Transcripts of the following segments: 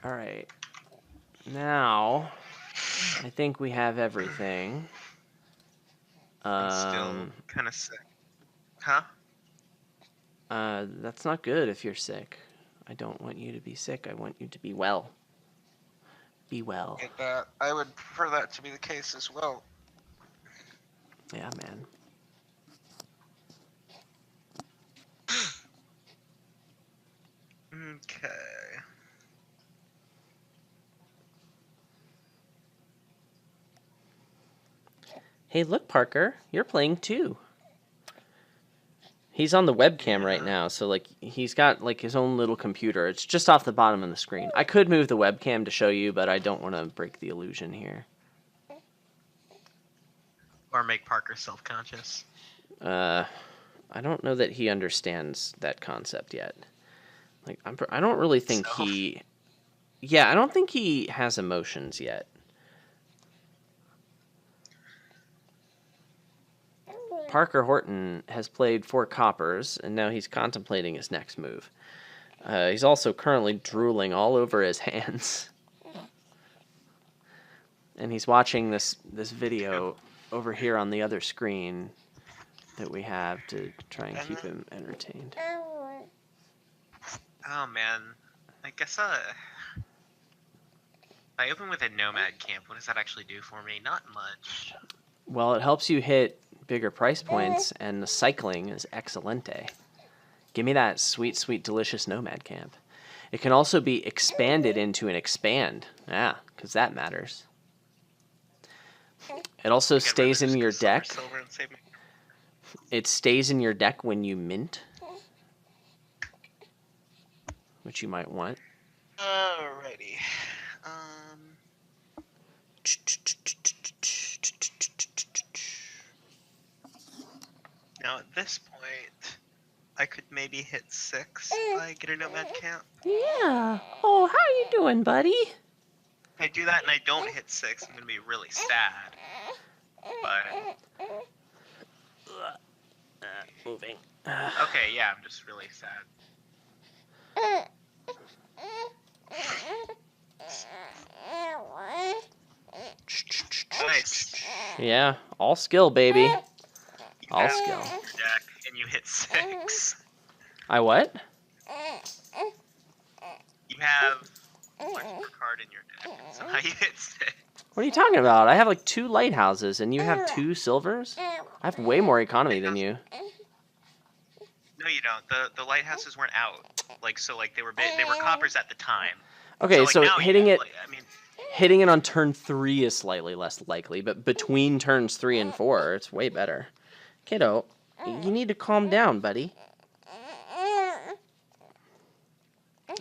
All right. Now, I think we have everything. I'm still kind of sick. Huh? That's not good if you're sick. I don't want you to be sick. I want you to be well. Be well. Get that. I would prefer that to be the case as well. Yeah, man. Okay. Hey, look, Parker. You're playing too. He's on the webcam right Yeah. now, so like he's got like his own little computer. It's just off the bottom of the screen. I could move the webcam to show you, but I don't want to break the illusion here. Or make Parker self-conscious. I don't know that he understands that concept yet. Like I don't really think So, he. Yeah, I don't think he has emotions yet. Parker Horton has played 4 coppers, and now he's contemplating his next move. He's also currently drooling all over his hands. And he's watching this video over here on the other screen that we have to try and keep him entertained. oh man, I guess I open with a Nomad camp. What does that actually do for me? Not much. Well, it helps you hit bigger price points, and the cycling is excelente. Give me that sweet, sweet, delicious Nomad camp. It can also be expanded into an expand. Yeah, because that matters. It also stays in your deck. It stays in your deck when you mint, which you might want. Alrighty. Now at this point, I could maybe hit 6 if I get a Nomad camp. Yeah. Oh, how you doing, buddy? If I do that and I don't hit 6, I'm gonna be really sad. But Moving. okay, yeah, I'm just really sad. Nice. Yeah, all skill, baby. You All have skill. your deck and you hit 6. I what? You have one more card in your deck, and somehow you hit 6. What are you talking about? I have like 2 lighthouses, and you have 2 silvers? I have way more economy than you. No, you don't. The lighthouses weren't out. Like they were coppers at the time. Okay, so now hitting it, I mean, hitting it on turn 3 is slightly less likely, but between turns 3 and 4, it's way better. Kiddo, you need to calm down, buddy.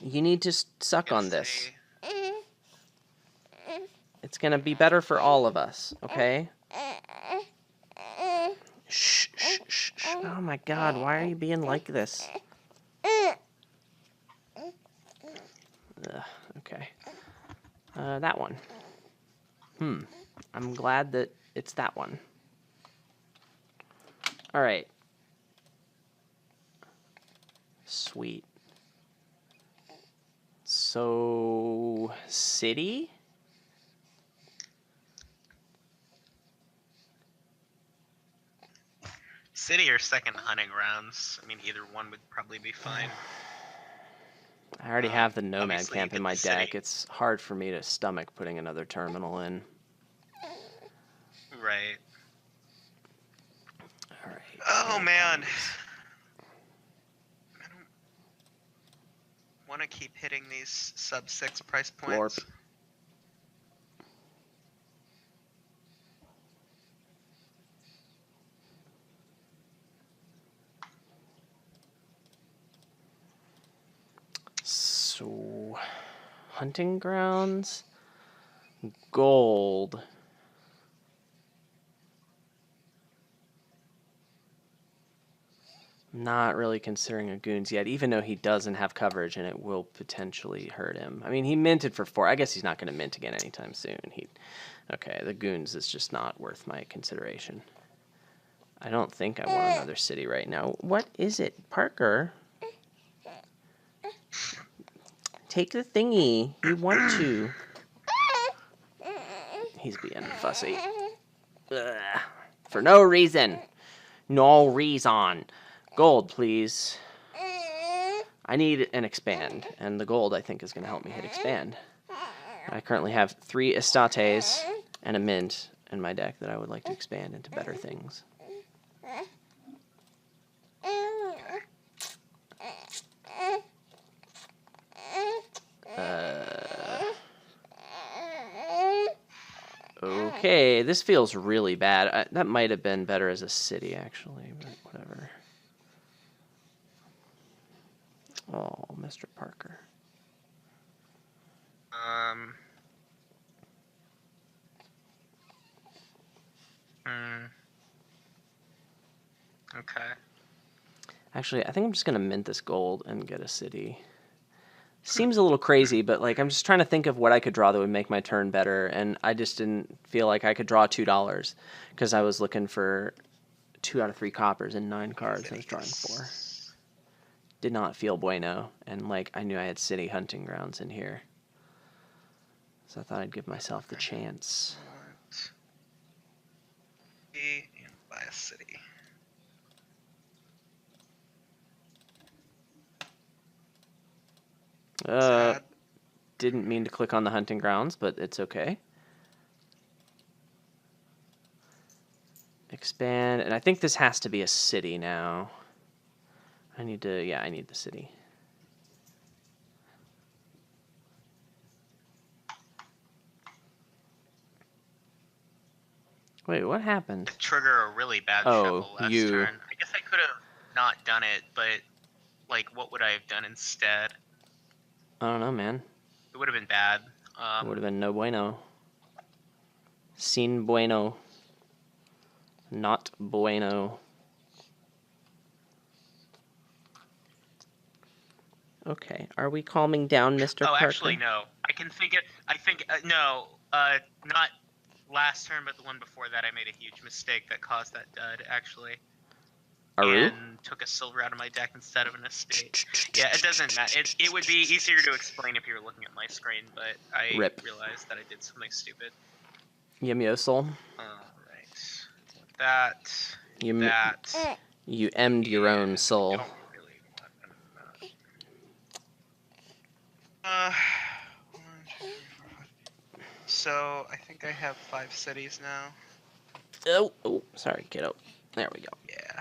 You need to suck on this. It's gonna be better for all of us, okay? Shh, shh, shh, shh. Oh my god, why are you being like this? Ugh, okay. That one. I'm glad that it's that one. Alright. Sweet. So, city? city or second hunting grounds. I mean, either one would probably be fine. I already have the Nomad Obviously, camp in get my the city. deck. It's hard for me to stomach putting another terminal in. Right. Alright. Oh man. I don't want to keep hitting these sub 6 price points. Glorp. So, hunting grounds, gold. Not really considering a Goons yet, even though he doesn't have coverage and it will potentially hurt him. I mean, he minted for 4. I guess he's not going to mint again anytime soon. Okay, the Goons is just not worth my consideration. I don't think I want another city right now. What is it, Parker? take the thingy. You want to. He's being fussy. Ugh. For no reason. No reason. Gold, please. I need an expand, and the gold, I think, is going to help me hit expand. I currently have 3 estates and a mint in my deck that I would like to expand into better things. Okay, this feels really bad. That might have been better as a city, actually, but whatever. Oh, Mr. Parker. Okay. Actually, I think I'm just going to mint this gold and get a city. Seems a little crazy, but like I'm just trying to think of what I could draw that would make my turn better, and I just didn't feel like I could draw $2 because I was looking for 2 out of 3 coppers and 9 cards. I was drawing 4. Did not feel bueno, and like I knew I had city hunting grounds in here, so I thought I'd give myself the chance. And buy a city. Didn't mean to click on the hunting grounds, but it's okay. Expand, and I think this has to be a city now. I need the city. Wait, what happened? Trigger a really bad shuffle last turn. I guess I could have not done it, but like, what would I have done instead? I don't know, man. It would have been bad. It would have been no bueno. Sin bueno. Not bueno. Okay, are we calming down, Mr. Parker? Oh, actually, no. Not last turn, but the one before that, I made a huge mistake that caused that dud, actually. Aru? And took a silver out of my deck instead of an estate. Yeah, it doesn't matter. It would be easier to explain if you were looking at my screen, but I realized that I did something stupid. Yumyosol. Alright. That. You emmed your own soul. Don't really want that. 1, 2, 3, 4, 5. So, I think I have 5 cities now. Oh, sorry, kiddo. There we go. Yeah.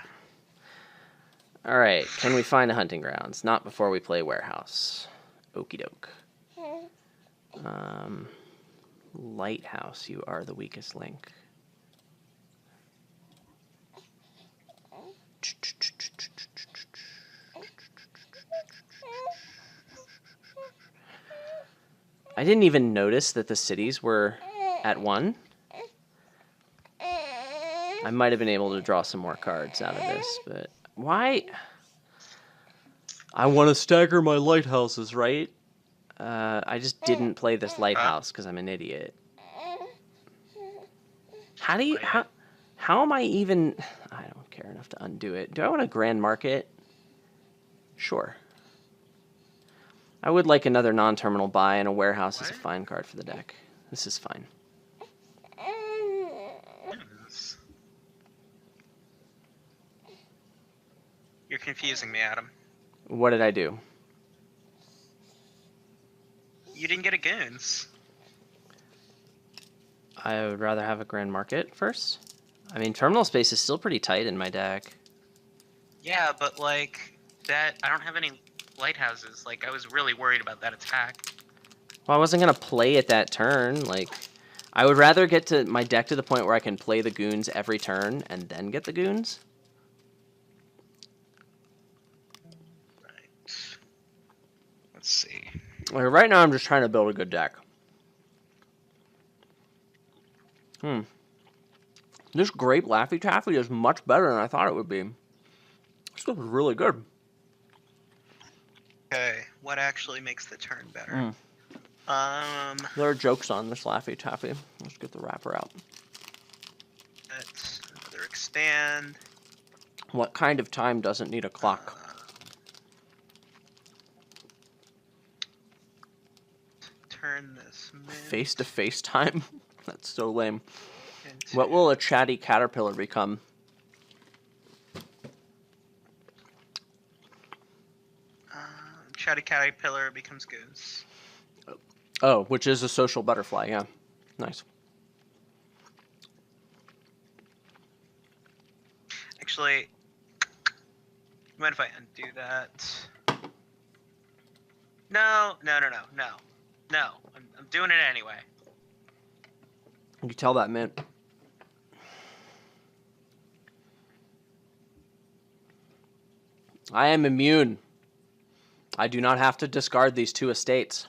All right, can we find a hunting grounds? Not before we play warehouse. Okie doke. Lighthouse, you are the weakest link. I didn't even notice that the cities were at 1. I might have been able to draw some more cards out of this, but why? I want to stagger my lighthouses, right? I just didn't play this lighthouse because I'm an idiot. How am I even... I don't care enough to undo it. Do I want a grand market? Sure. I would like another non-terminal buy, and a warehouse is a fine card for the deck. This is fine. You're confusing me, Adam. What did I do? You didn't get a Goons. I would rather have a grand market first. I mean, terminal space is still pretty tight in my deck. Yeah, but like that, I don't have any lighthouses. Like, I was really worried about that attack. Well, I wasn't gonna play it that turn. Like, I would rather get to my deck to the point where I can play the Goons every turn and then get the Goons. Right. Let's see. Like, right now, I'm just trying to build a good deck. This grape Laffy Taffy is much better than I thought it would be. This stuff is really good. Okay, what actually makes the turn better? There are jokes on this Laffy Taffy. Let's get the wrapper out. Let's another expand. What kind of time doesn't need a clock? turn this Face-to-face time? That's so lame. What will a chatty caterpillar become? Chatty caterpillar becomes Goons. Oh, which is a social butterfly, yeah. Nice. Actually, mind if I undo that? No. I'm doing it anyway. You can tell that mint. I am immune. I do not have to discard these 2 estates.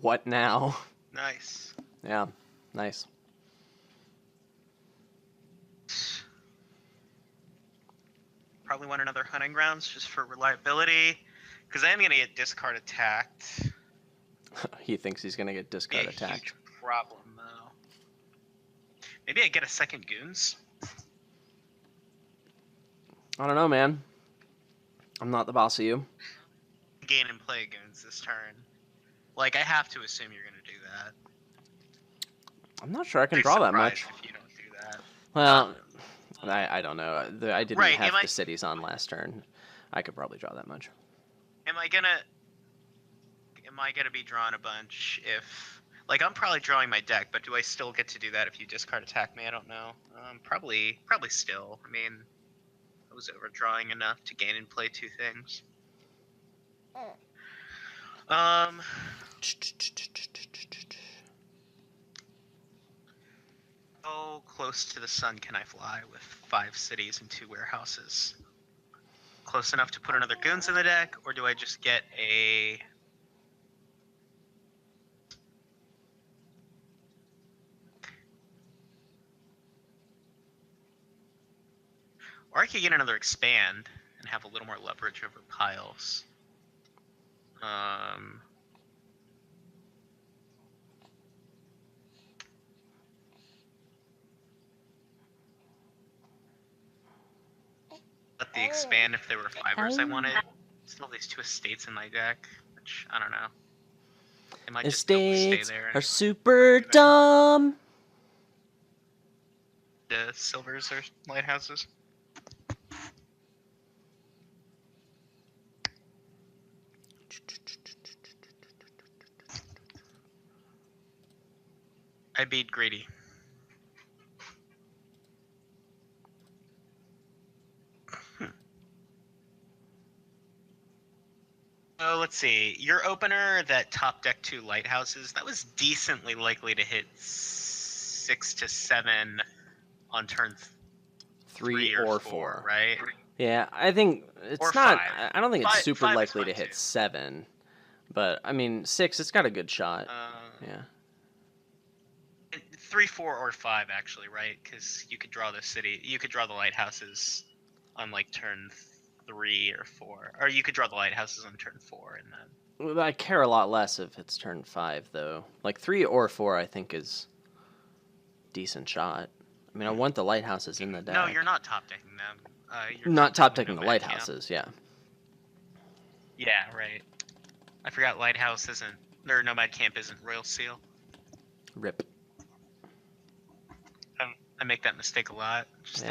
What now? Nice. Yeah, nice. Probably want another hunting grounds just for reliability, because I am gonna get discard attacked. He thinks he's gonna get discard attacked. Huge problem though. Maybe I get a second Goons. I don't know, man. I'm not the boss of you. Gain and play Goons this turn. Like, I have to assume you're gonna do that. I'm not sure I can draw that much. If you don't do that. Well, I don't know. I didn't Right, have the cities on last turn. I could probably draw that much. Am I gonna be drawing a bunch if... Like, I'm probably drawing my deck, but do I still get to do that if you discard attack me? I don't know. Probably still. I mean, I was overdrawing enough to gain and play 2 things. How close to the sun can I fly with 5 cities and 2 warehouses? Close enough to put another Goons in the deck, or do I just get a... Or I could get another expand and have a little more leverage over piles. Let the expand if there were fibers I wanted. Still these 2 estates in my deck, which I don't know. It might just stay there. Are super dumb. The silvers are lighthouses. I beat greedy. Oh, let's see. Your opener, that top deck 2 lighthouses, that was decently likely to hit 6 to 7 on turn 3 or 4, right? Yeah, I think it's or not. 5. I don't think it's super Five likely to hit too. 7, but I mean 6. It's got a good shot. Yeah. 3, 4, or 5 actually, right? Because you could draw the city. You could draw the lighthouses on like turn 3 or 4, or you could draw the lighthouses on turn 4 and then. I care a lot less if it's turn 5 though. Like 3 or 4, I think is decent shot. I mean, I want the lighthouses in the deck. No, you're not top decking them. You're not top decking the lighthouses. Yeah. Yeah, right. I forgot Lighthouse isn't, or Nomad Camp isn't Royal Seal. Rip. I make that mistake a lot. Just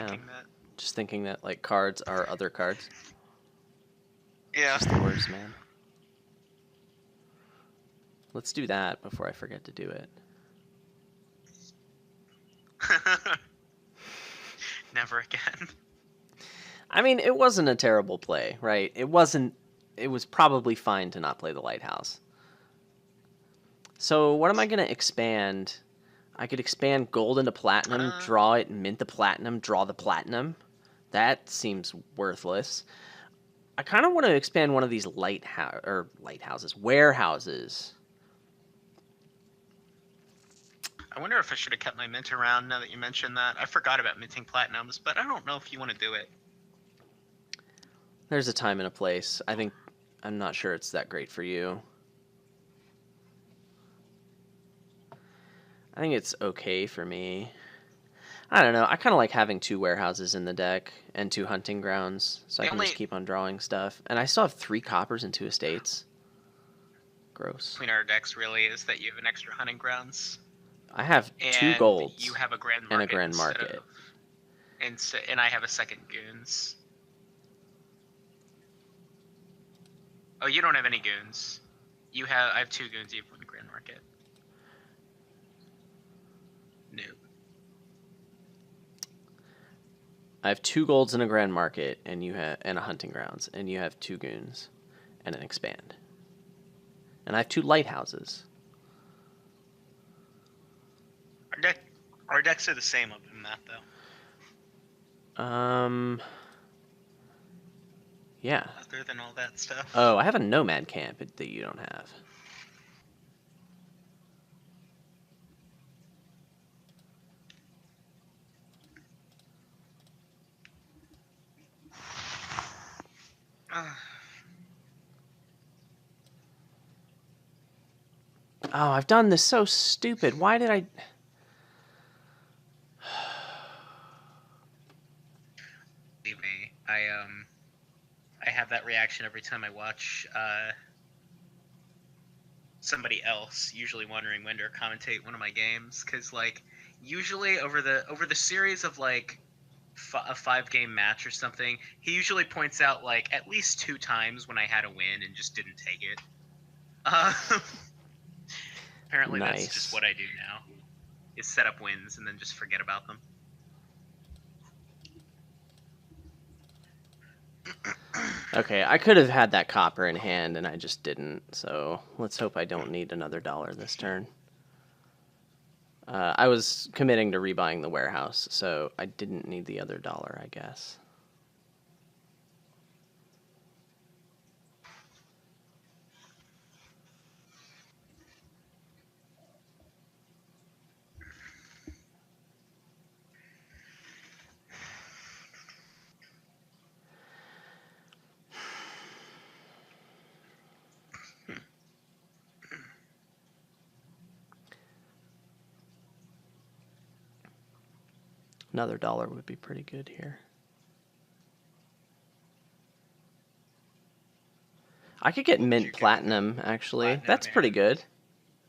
thinking that like cards are other cards. Yeah. It's just the worst, man. Let's do that before I forget to do it. Never again. I mean, it wasn't a terrible play, right? It wasn't. It was probably fine to not play the lighthouse. So what am I going to expand? I could expand gold into platinum, draw it, mint the platinum, draw the platinum. That seems worthless. I kind of want to expand one of these warehouses. I wonder if I should have kept my mint around now that you mentioned that. I forgot about minting platinums, but I don't know if you want to do it. There's a time and a place. I'm not sure it's that great for you. I think it's okay for me. I don't know. I kind of like having 2 warehouses in the deck and 2 hunting grounds, so I can just keep on drawing stuff. And I still have 3 coppers and 2 estates. Gross. between our decks really is that you have an extra hunting grounds I have 2 and golds you have a grand and a market grand instead market. of and I have a second goons. Oh, you don't have any goons. I have 2 goons. You have 1 grand market. No. I have 2 golds and a grand market, and a hunting grounds, and you have 2 goons and an expand. And I have 2 lighthouses. Our decks are the same other than that, though. Yeah. Other than all that stuff. Oh, I have a Nomad camp that you don't have. Oh, I've done this so stupid. Why did I... Believe me, I have that reaction every time I watch somebody else, usually wondering when to commentate one of my games, because like usually over the series of like a 5-game match or something, he usually points out like at least 2 times when I had a win and just didn't take it. Apparently Nice. That's just what I do now, is set up wins and then just forget about them. Okay, I could have had that copper in hand, and I just didn't, so let's hope I don't need another dollar this turn. I was committing to rebuying the warehouse, so I didn't need the other dollar, I guess. Another dollar would be pretty good here. I could get mint platinum, actually. Platinum, That's pretty good.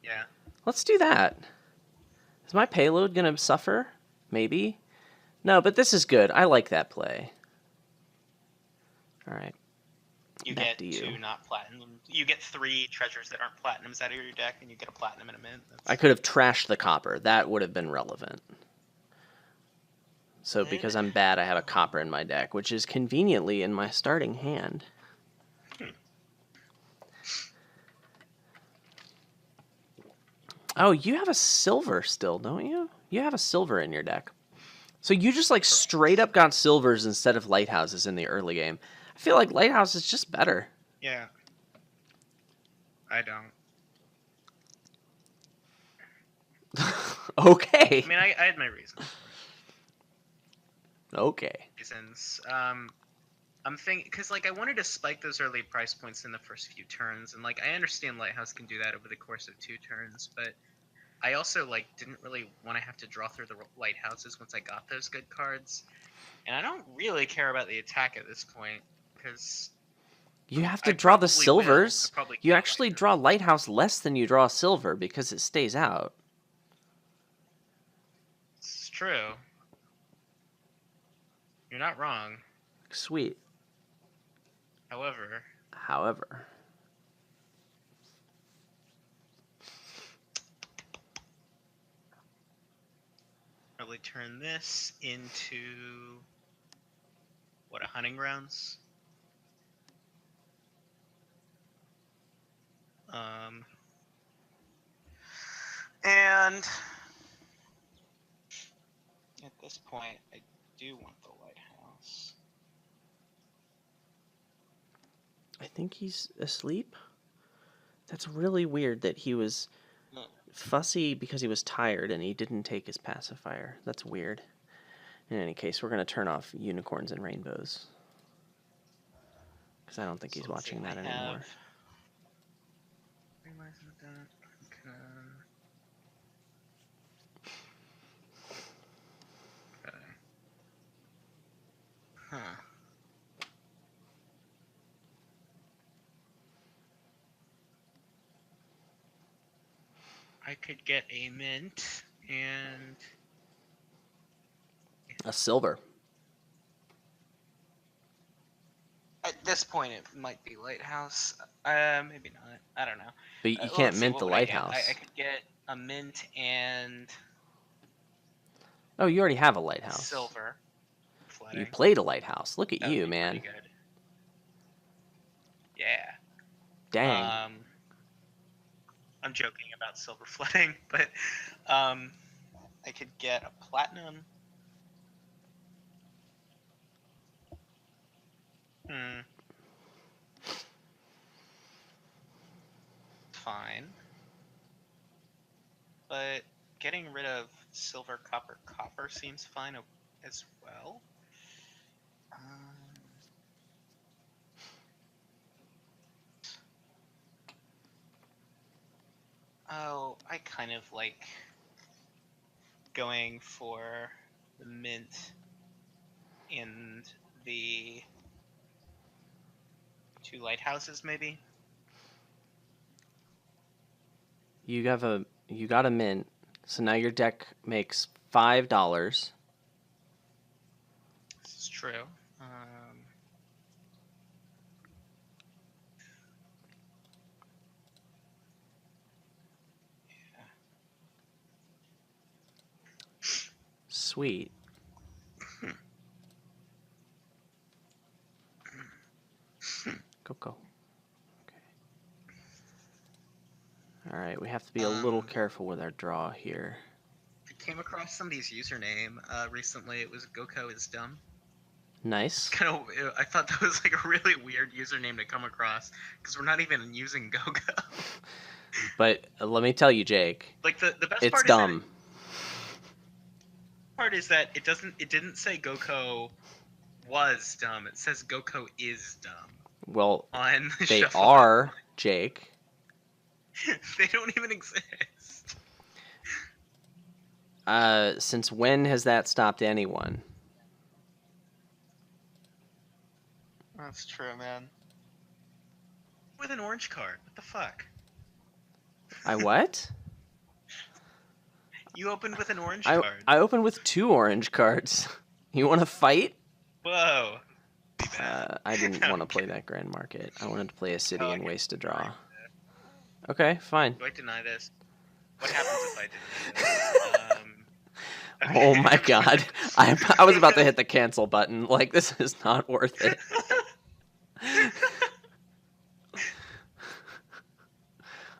Yeah. Let's do that. Is my payload going to suffer? Maybe. No, but this is good. I like that play. All right. You Back get to you. 2 not platinum. You get 3 treasures that aren't platinums out of your deck, and you get a platinum and a mint. I could have trashed the copper. That would have been relevant. So because I'm bad, I have a copper in my deck, which is conveniently in my starting hand. Oh, you have a silver still, don't you? You have a silver in your deck. So you just like straight up got silvers instead of lighthouses in the early game. I feel like lighthouse is just better. Yeah. I don't. Okay. I mean, I had my reasons. Okay. Reasons. I'm thinking, because like I wanted to spike those early price points in the first few turns, and like I understand Lighthouse can do that over the course of 2 turns, but I also like didn't really want to have to draw through the lighthouses once I got those good cards, and I don't really care about the attack at this point because You have to draw the silvers. You can't actually lighthouse. draw lighthouse less than you draw silver because it stays out. It's true. You're not wrong. Sweet. However, probably turn this into what, a hunting grounds? And at this point, I do want the lighthouse. I think he's asleep. That's really weird that he was fussy because he was tired and he didn't take his pacifier. That's weird. In any case, we're going to turn off unicorns and rainbows. Because I don't think he's watching that anymore. Huh. I could get a mint and A silver. at this point it might be Lighthouse. Maybe not. I don't know. But you Well, can't let's see. mint What the would I get? I lighthouse. could get a mint and Oh, you already have a lighthouse. silver. You Flooding. played a lighthouse. Look at That would you, be man. pretty good. Yeah. Dang. I'm joking about silver flooding, but I could get a platinum. Fine. But getting rid of silver, copper seems fine as well. Oh, I kind of like going for the mint and the 2 lighthouses, maybe. You got a mint. So now your deck makes $5. This is true. Sweet. Go. Okay. All right, we have to be a little careful with our draw here. I came across somebody's username recently. It was Goko is dumb. Nice. I thought that was like a really weird username to come across because we're not even using Goko. But let me tell you, Jake. Like the best it's part dumb. Is that part is that it didn't say Goko was dumb. It says Goko is dumb. Well, on the they shuffle. are, Jake. They don't even exist. Since when has that stopped anyone? That's true, man. With an orange card. What the fuck? I what? You opened with an orange card. I opened with 2 orange cards. You want to fight? Whoa. I didn't want to play that Grand Market. I wanted to play a city and waste a draw. Okay, fine. Do I deny this? What happens if I deny this? Okay. Oh my god. I was about to hit the cancel button. Like, this is not worth it.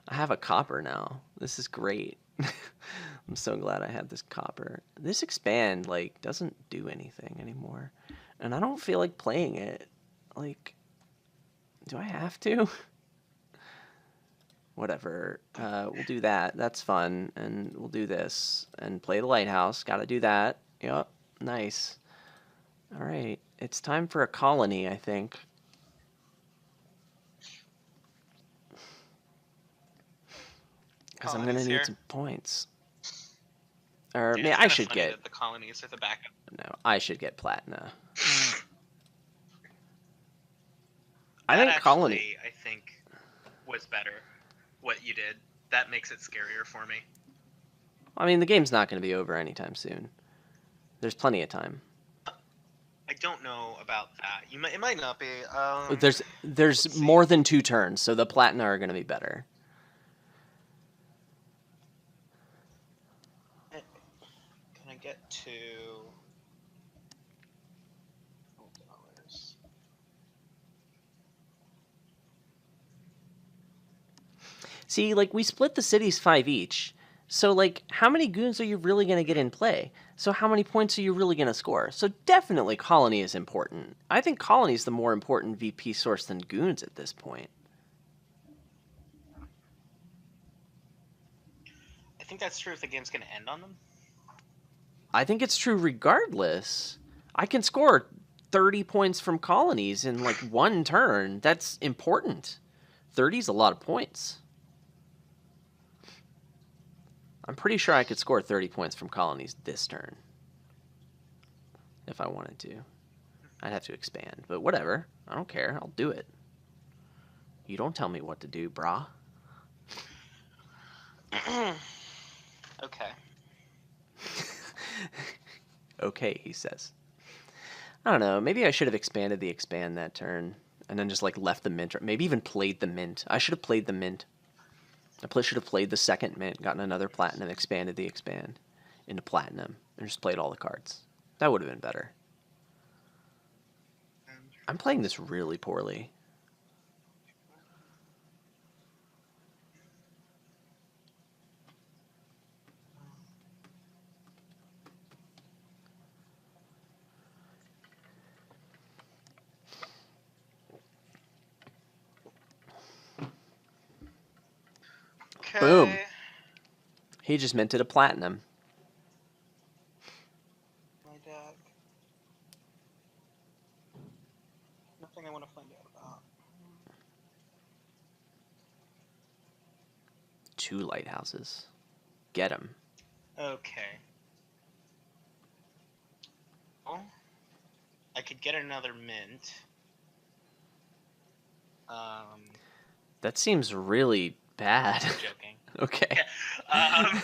I have a copper now. This is great. I'm so glad I have this copper. This expand, like, doesn't do anything anymore. And I don't feel like playing it. Like, do I have to? Whatever. We'll do that. That's fun. And we'll do this. And play the lighthouse. Gotta do that. Yep. Nice. All right. It's time for a colony, I think. Because I'm going to need some points. Or, man, I should get... The colonies are the backup. No, I should get Platina. I think colony... I think was better. What you did. That makes it scarier for me. I mean, the game's not going to be over anytime soon. There's plenty of time. I don't know about that. It might not be. There's more than 2 turns, so the Platina are going to be better. Can I get to $12? See, like, we split the cities 5 each. So, like, how many goons are you really going to get in play? So how many points are you really going to score? So definitely colony is important. I think colony is the more important VP source than goons at this point. I think that's true if the game's going to end on them. I think it's true regardless. I can score 30 points from colonies in, like, 1 turn. That's important. 30 is a lot of points. I'm pretty sure I could score 30 points from colonies this turn. If I wanted to. I'd have to expand, but whatever. I don't care. I'll do it. You don't tell me what to do, brah. Okay, he says. I don't know. Maybe I should have expanded the expand that turn and then just like left the mint, or maybe even played the mint. I should have played the mint. Should have played the second mint, gotten another platinum, expanded the expand into platinum, and just played all the cards. That would have been better. I'm playing this really poorly. Okay. Boom. He just minted a platinum. My deck. Nothing I want to find out about. 2 lighthouses. Get him. Okay. Well, I could get another mint. That seems really bad. I'm joking. Okay. I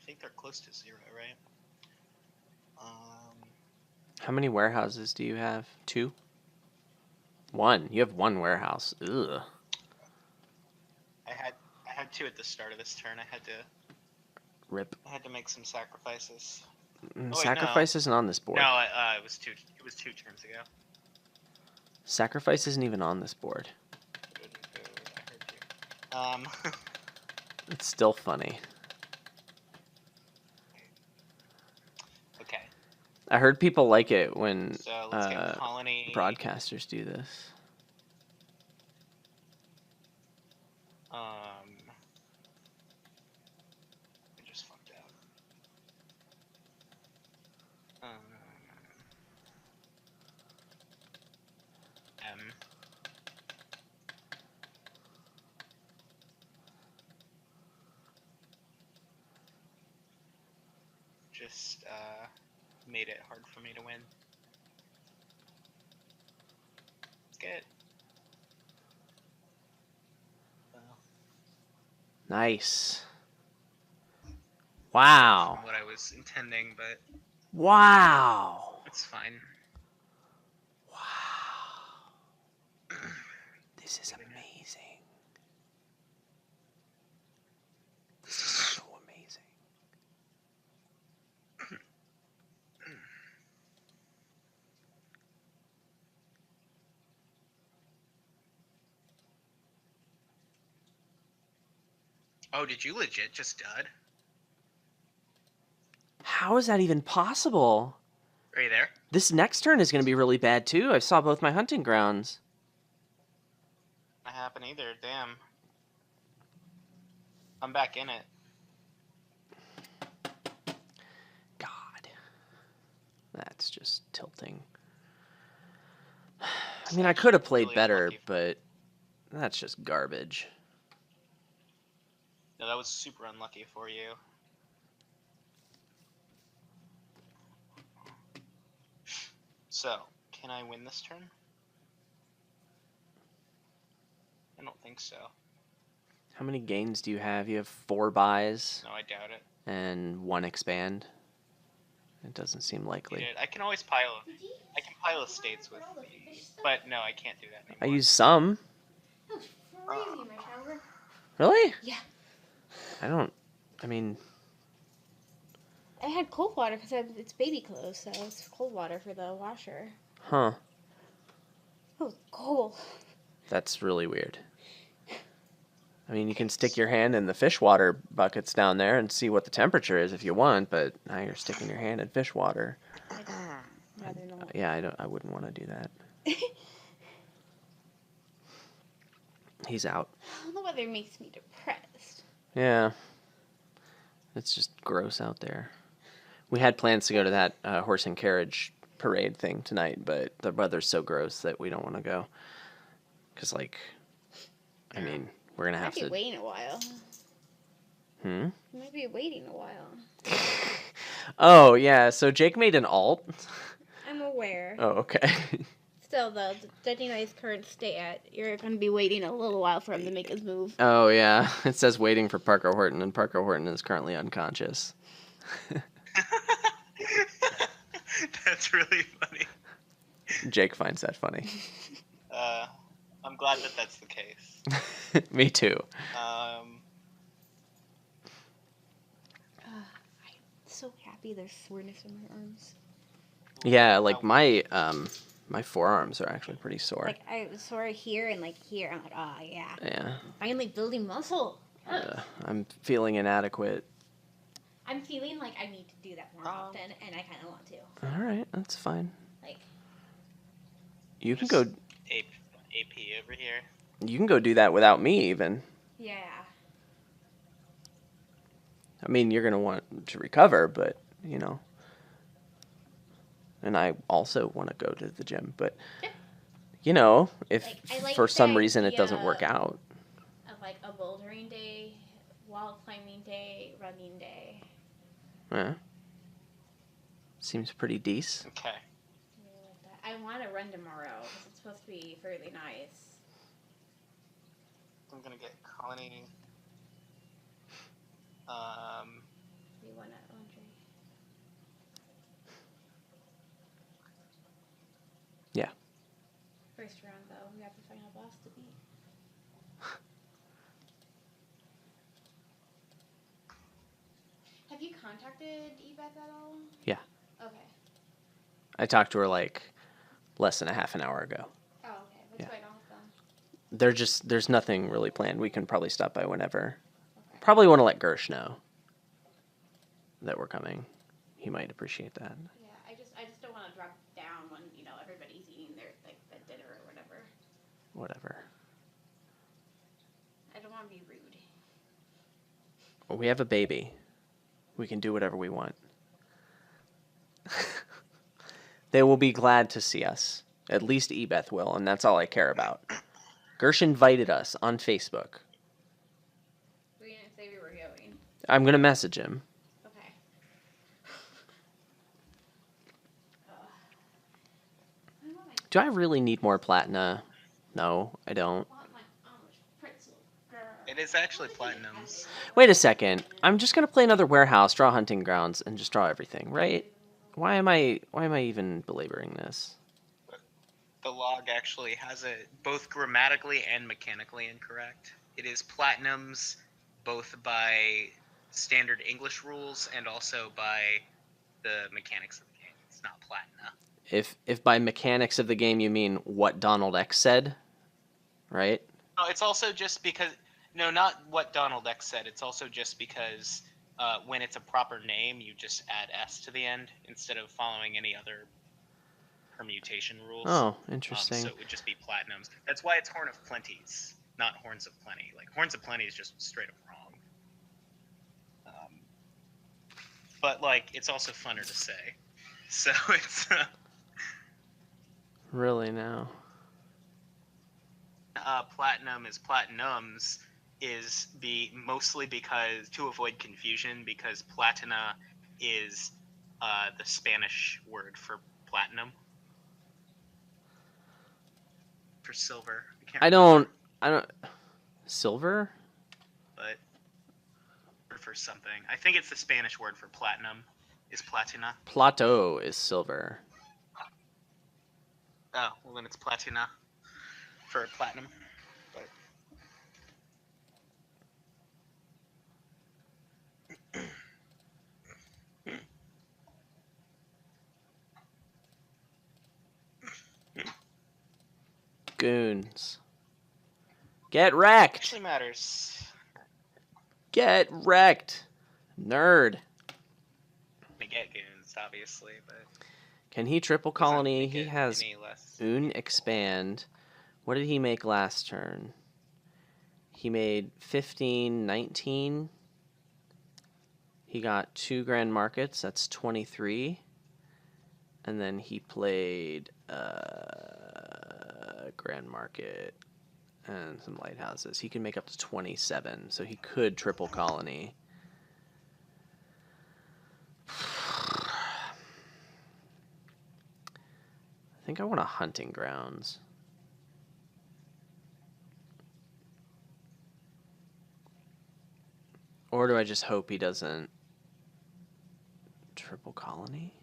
think they're close to 0, right? How many warehouses do you have? 2? 1. You have 1 warehouse. Ugh. I had 2 at the start of this turn. I had Rip. to make some sacrifices. Sacrifice isn't on this board. No, it was 2 turns ago. Sacrifice isn't even on this board. I heard you. It's still funny. Okay. I heard people like it when So let's get colony. broadcasters do this. I just fucked out. Just made it hard for me to win. It's good. Nice. Wow. What I was intending, but Wow. it's fine. Wow. This is amazing. This is so amazing. Oh, did you legit just dud? How is that even possible? Are you there? This next turn is going to be really bad too. I saw both my hunting grounds. Not happen either. Damn. I'm back in it. God. That's just tilting. I mean, I could have played Really better, unlucky. but that's just garbage. No, that was super unlucky for you. So, can I win this turn? I don't think so. How many gains do you have? You have 4 buys No, I doubt it. and 1 expand. It doesn't seem likely. I can always pile. I can pile estates with the, but no, I can't do that I anymore. use some. That was crazy in my shower. Really? Yeah. I mean, I had cold water because it's baby clothes, so it's cold water for the washer. huh. It was cold. That's really weird. I mean, you can stick your hand in the fish water buckets down there and see what the temperature is if you want, but now you're sticking your hand in fish water. I'd rather not. Yeah, I wouldn't want to do that. He's out. The weather makes me depressed. Yeah. It's just gross out there. We had plans to go to that horse and carriage parade thing tonight, but the weather's so gross that we don't want to go. Because, like, I mean, We're gonna I have might be to. waiting a while. Hmm. I might be waiting a while. Oh yeah. So Jake made an alt. I'm aware. Oh okay. Still, though, judging by his current state, you're going to be waiting a little while for him to make his move. Oh yeah. It says waiting for Parker Horton, and Parker Horton is currently unconscious. That's really funny. Jake finds that funny. I'm glad that that's the case. Me too. I'm so happy there's soreness in my arms. Yeah, like my forearms are actually pretty sore. Like, I was sore here and, like, here. I'm like, oh, yeah. Yeah. Finally building muscle. I'm feeling inadequate. I'm feeling like I need to do that more often, and I kind of want to. All right, that's fine. Like, You can go. AP over here. You can go do that without me, even. yeah. I mean, you're gonna want to recover, but you know. And I also want to go to the gym, but you know, if Like, I like for the some reason it doesn't idea work out. Of, like, a bouldering day, wall climbing day, running day. Yeah. Seems pretty decent. Okay. Something like that. I want to run tomorrow because it's supposed to be fairly nice. I'm gonna get Connie. We won at laundry. Yeah. First round, though, we have to find a boss to beat. Have you contacted Ebeth at all? Yeah. Okay. I talked to her like less than a half an hour ago. Oh, okay. What's going on with them? There's nothing really planned. We can probably stop by whenever. Okay. Probably want to let Gersh know that we're coming. He might appreciate that. Yeah, I just don't want to drop down when, you know, everybody's eating their, like, the dinner or whatever. Whatever. I don't want to be rude. Well, we have a baby. We can do whatever we want. They will be glad to see us. At least Ebeth will, and that's all I care about. Gersh invited us on Facebook. We didn't say we were going. I'm going to message him. Okay. Do I really need more platina? No, I don't. It is actually platinums. Wait a second. I'm just going to play another warehouse, draw hunting grounds, and just draw everything, right? Why am I even belaboring this? The log actually has it both grammatically and mechanically incorrect. It is platinums both by standard English rules and also by the mechanics of the game. It's not platina. If by mechanics of the game you mean what Donald X said, right? No, it's also just because... No, not what Donald X said. It's also just because when it's a proper name, you just add S to the end instead of following any other permutation rules. Oh, interesting. So it would just be platinums. That's why it's Horn of Plenties, not Horns of Plenty. Like, Horns of Plenty is just straight up wrong. But, like, it's also funner to say. So it's... Really now? Platinum is platinums is mostly because to avoid confusion, because platina is the Spanish word for platinum for silver. I don't silver? But for something, I think it's the Spanish word for platinum is platina. Plateau is silver. Oh, well then it's platina for platinum. But Goons. Get wrecked! actually matters. Get wrecked! Nerd. We get goons, obviously, but Can he triple doesn't colony? make He it has any less. expand. What did he make last turn? He made 15, 19. He got 2 grand markets. That's 23. And then he played grand market and some lighthouses. He can make up to 27, so he could triple colony. I think I want a hunting grounds. Or do I just hope he doesn't triple colony?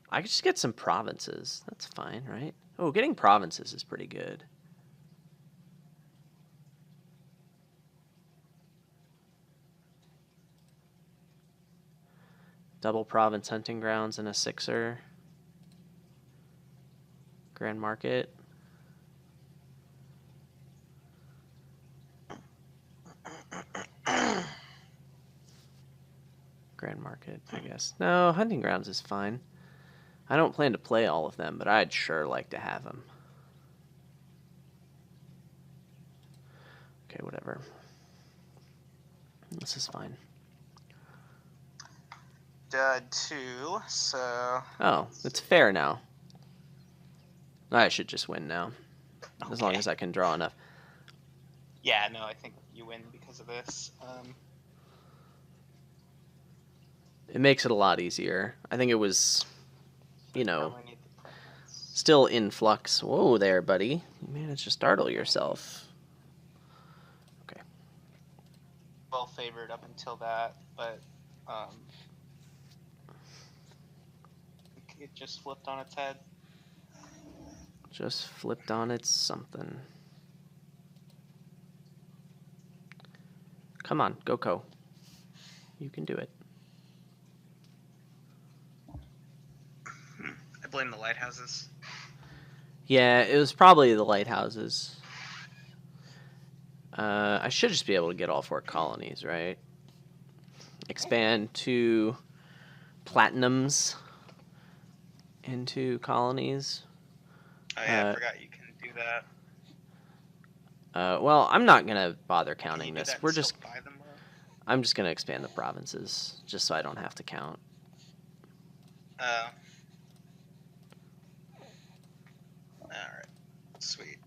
I could just get some provinces. That's fine, right? Oh, getting provinces is pretty good. Double province hunting grounds and a 6er. Grand Market. Grand Market, I guess. No, hunting grounds is fine. I don't plan to play all of them, but I'd sure like to have them. Okay, whatever. This is fine. Dud 2, so... Oh, it's fair now. I should just win now. As long as I can draw enough. Yeah, no, I think you win because of this. It makes it a lot easier. I think it was, you know, Probably need the province. still in flux. Whoa there, buddy. You managed to startle yourself. Okay. Well favored up until that, but it just flipped on its head. Just flipped on its something. Come on, Goko. You can do it. I blame the lighthouses. Yeah, it was probably the lighthouses. I should just be able to get all 4 colonies, right? Expand 2 platinums into colonies. Oh yeah, I forgot you can do that. Well, I'm not gonna bother Can you counting do this. that and We're still just. buy them, though? I'm just gonna expand the provinces, just so I don't have to count. Alright. Sweet.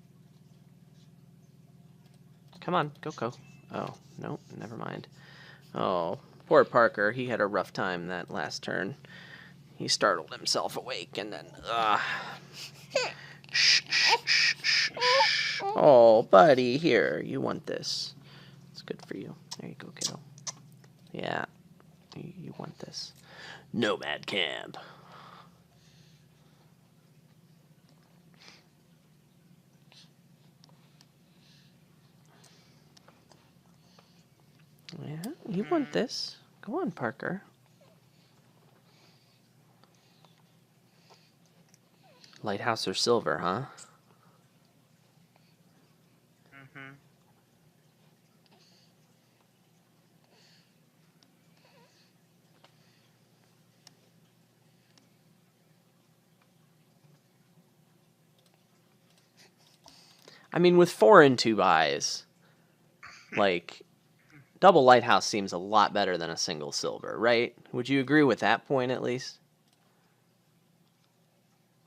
Come on, Goko. Oh, no, never mind. Oh, poor Parker. He had a rough time that last turn. He startled himself awake and then, Shh, shh, shh, shh, shh. Oh, buddy, here, you want this. It's good for you. There you go, kiddo. Yeah, you want this. Nomad camp. Yeah, you want this. Go on, Parker. Lighthouse or silver, huh? Mm-hmm. I mean, with 4 and 2 buys, like, double Lighthouse seems a lot better than a single silver, right? Would you agree with that point, at least?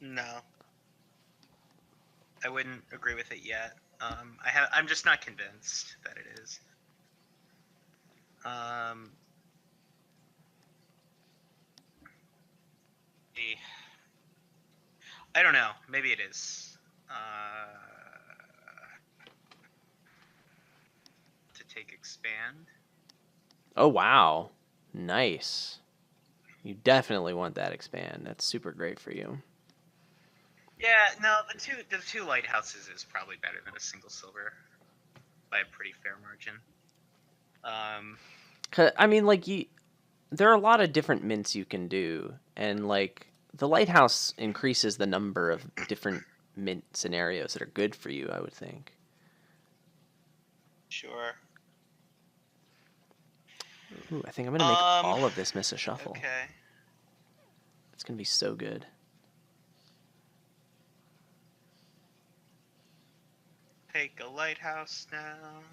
No. I wouldn't agree with it yet. I'm just not convinced that it is. I don't know. Maybe it is. To take expand. Oh, wow. Nice. You definitely want that expand. That's super great for you. Yeah, no, the two lighthouses is probably better than a single silver by a pretty fair margin. 'Cause, I mean, like, there are a lot of different mints you can do, and, like, the Lighthouse increases the number of different mint scenarios that are good for you, I would think. Sure. Ooh, I think I'm going to make all of this miss a shuffle. Okay. It's going to be so good. Take a lighthouse now.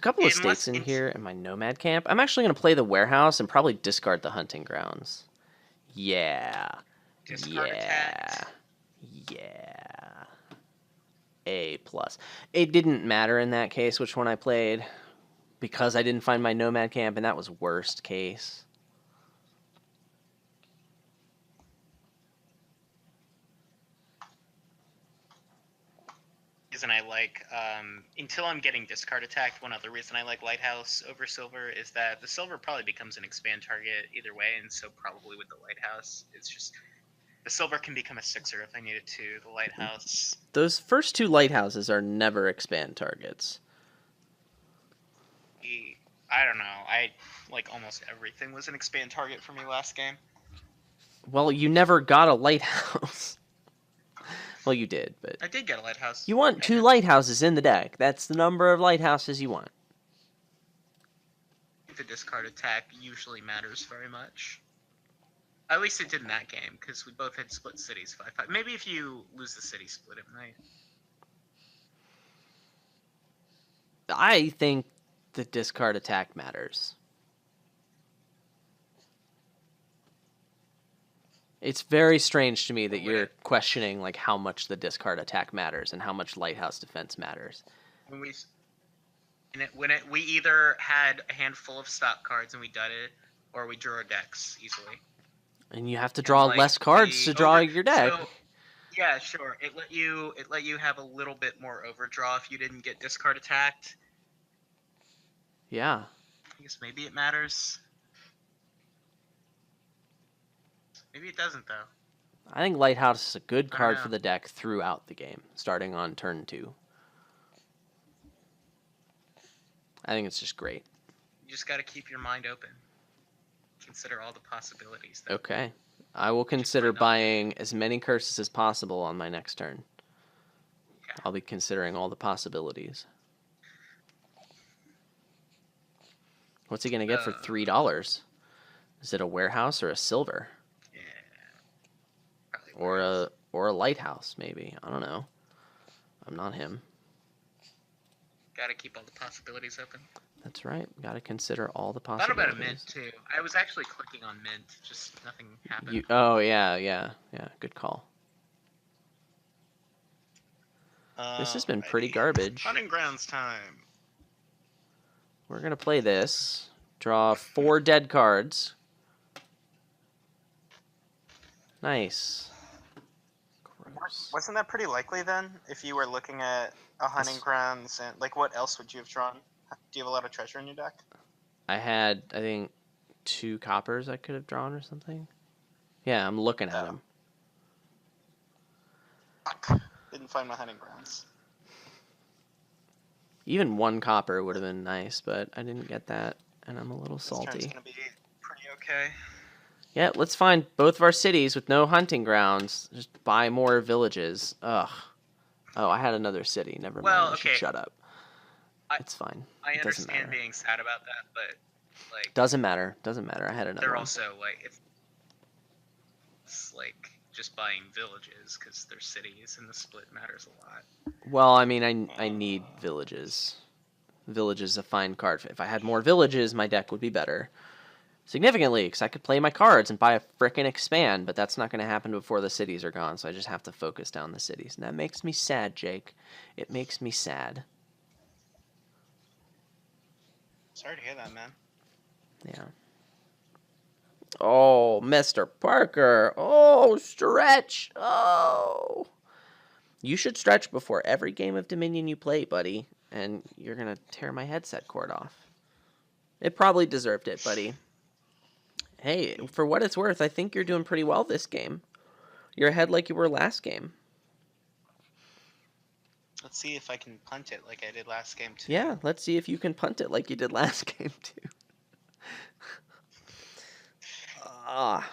a couple of Unless states in it's- here in my Nomad camp. I'm actually going to play the warehouse and probably discard the hunting grounds. Yeah. Discard attacked. Yeah. A plus. It didn't matter in that case which one I played because I didn't find my Nomad camp, and that was worst case. Reason I like until I'm getting discard attacked. One other reason I like Lighthouse over Silver is that the Silver probably becomes an expand target either way, and so probably with the Lighthouse, it's just the Silver can become a 6-er if I need it to. The Lighthouse. Those first two lighthouses are never expand targets. I don't know. I like almost everything was an expand target for me last game. Well, you never got a lighthouse. Well, you did, but I did get a Lighthouse. you want 2 lighthouses in the deck. That's the number of lighthouses you want. The discard attack usually matters very much. At least it did in that game, because we both had split cities 5-5. Maybe if you lose the city split, it might. I think the discard attack matters. It's very strange to me that you're questioning like how much the discard attack matters and how much lighthouse defense matters. When we either had a handful of stock cards and we did it, or we drew our decks easily. And you have to draw like, less cards to draw your deck. So, yeah, sure. It let you have a little bit more overdraw if you didn't get discard attacked. Yeah. I guess maybe it matters. Maybe it doesn't though. I think lighthouse is a good card know. for the deck throughout the game, starting on turn 2. I think it's just great. You just got to keep your mind open. Consider all the possibilities. That Okay. I will consider buying as many curses as possible on my next turn. Yeah. I'll be considering all the possibilities. What's he going to get for $3? Is it a warehouse or a silver? Yeah. Probably Or a lighthouse, maybe. I don't know. I'm not him. Got to keep all the possibilities open. That's right. Got to consider all the Thought possibilities. about a mint too. I was actually clicking on mint, just nothing happened. Yeah. Good call. This has been pretty garbage. Hunting grounds time. We're going to play this. Draw 4 dead cards. Nice. Gross. Wasn't that pretty likely then? If you were looking at a hunting grounds and like, what else would you have drawn? Do you have a lot of treasure in your deck? I had, I think, 2 coppers I could have drawn or something. Yeah, I'm looking at them. Fuck. Didn't find my hunting grounds. Even 1 copper would have been nice, but I didn't get that, and I'm a little This turn's salty. gonna be pretty okay. Yeah, let's find both of our cities with no hunting grounds. Just buy more villages. Ugh. Oh, I had another city. Never mind. Well, I should okay. shut up. It's fine. I It doesn't understand matter. being sad about that, but like Doesn't matter. Doesn't matter. I had another they're one. also like it's like just buying villages because they're cities and the split matters a lot. Well, I mean, I need villages. Village is a fine card. If I had more villages, my deck would be better. Significantly, because I could play my cards and buy a frickin' expand, but that's not going to happen before the cities are gone, so I just have to focus down the cities. And that makes me sad, Jake. It makes me sad. Sorry to hear that, man. Yeah. Oh, Mr. Parker. Oh, stretch. Oh. You should stretch before every game of Dominion you play, buddy, and you're going to tear my headset cord off. It probably deserved it, buddy. Hey, for what it's worth, I think you're doing pretty well this game. You're ahead like you were last game. Let's see if I can punt it like I did last game too. Yeah, let's see if you can punt it like you did last game, too.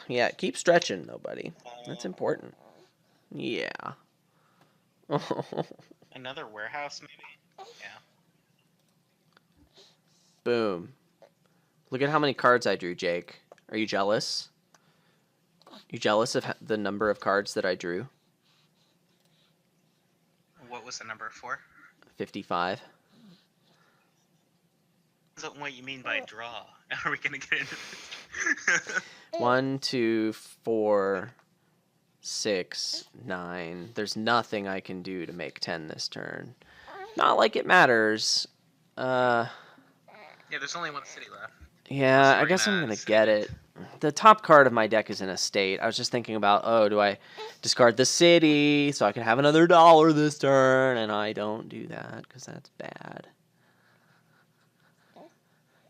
Yeah, keep stretching, though, buddy. That's important. Yeah. Another warehouse, maybe? Yeah. Boom. Look at how many cards I drew, Jake. Are you jealous? You jealous of the number of cards that I drew? What was the number for? 55. on what you mean by draw. Are we gonna get into this? 1, 2, 4, 6, 9. There's nothing I can do to make 10 this turn. Not like it matters. Yeah, there's only one city left. Yeah, So I we're guess I'm gonna gonna city get mint. it. The top card of my deck is an estate. I was just thinking about, oh, do I discard the city so I can have another dollar this turn? And I don't do that because that's bad.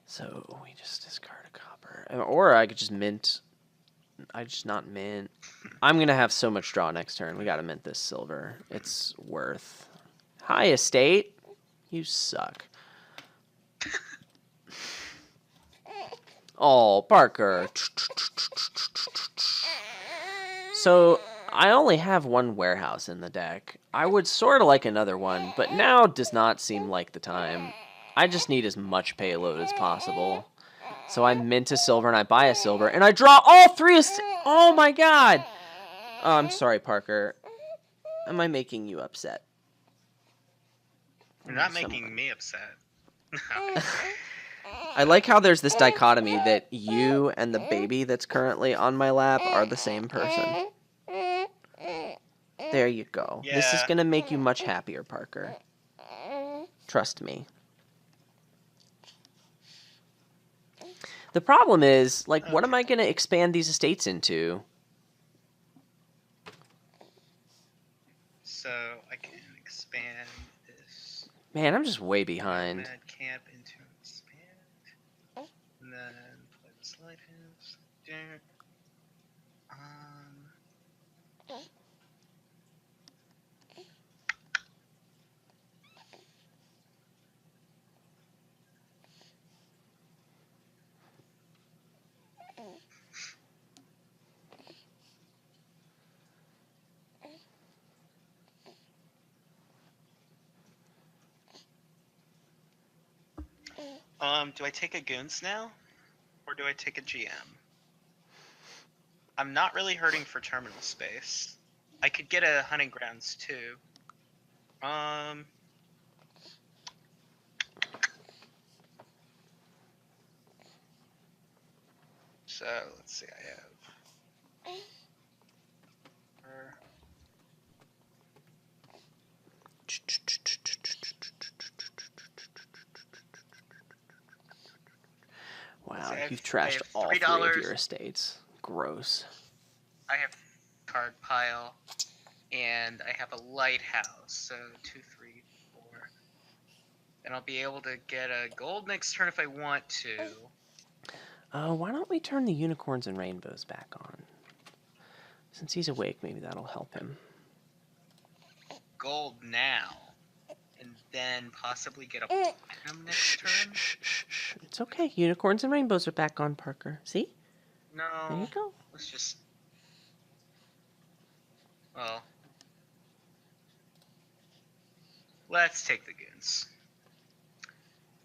So we just discard a copper. Or I could just mint. I just not mint. I'm going to have so much draw next turn. We got to mint this silver. It's worth. Hi, estate. You suck. Oh, Parker. So I only have one warehouse in the deck. I would sort of like another one, but now does not seem like the time. I just need as much payload as possible. So I mint a silver and I buy a silver and I draw all three. Oh my god! Oh, I'm sorry, Parker. Am I making you upset? You're not making me upset. I like how there's this dichotomy that you and the baby that's currently on my lap are the same person. There you go. Yeah. This is going to make you much happier, Parker. Trust me. The problem is, like, what am I going to expand these estates into? So I can expand this Man, I'm just way behind. Nomad camp into expand. And then play this lighthouse. There. Do I take a Goons now? Or do I take a GM? I'm not really hurting for terminal space. I could get a Hunting Grounds too. So let's see, I have Wow, I have- you've I trashed have all three of $3. your estates. Gross. I have card pile, and I have a lighthouse. So 2, 3, 4. And I'll be able to get a gold next turn if I want to. Why don't we turn the unicorns and rainbows back on? Since he's awake, maybe that'll help him. Gold now, and then possibly get a platinum next turn. Shh. It's okay. Unicorns and rainbows are back on, Parker. See? No. There you go. Let's just. Well. Let's take the Goons.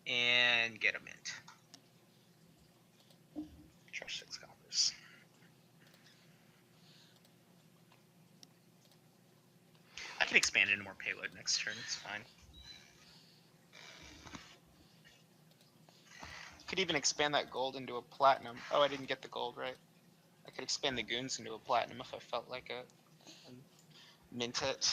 And get a mint. Charge 6 coppers. I can expand into more payload next turn, it's fine. Could even expand that gold into a platinum. Oh, I didn't get the gold right. I could expand the Goons into a platinum if I felt like it. And mint it.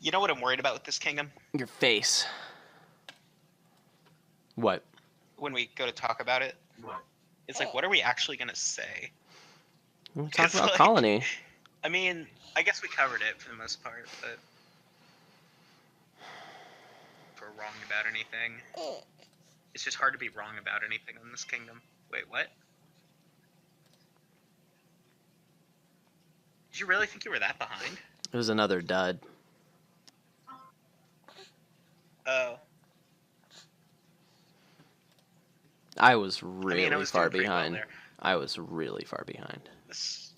You know what I'm worried about with this kingdom? Your face. What? When we go to talk about it? What? It's like, what are we actually going to say? We'll talk It's about like- colony. I mean, I guess we covered it for the most part, but if we're wrong about anything, it's just hard to be wrong about anything in this kingdom. Wait, what? Did you really think you were that behind? It was another dud. Oh. I was I really mean, I was far doing pretty well behind. there. I was really far behind. This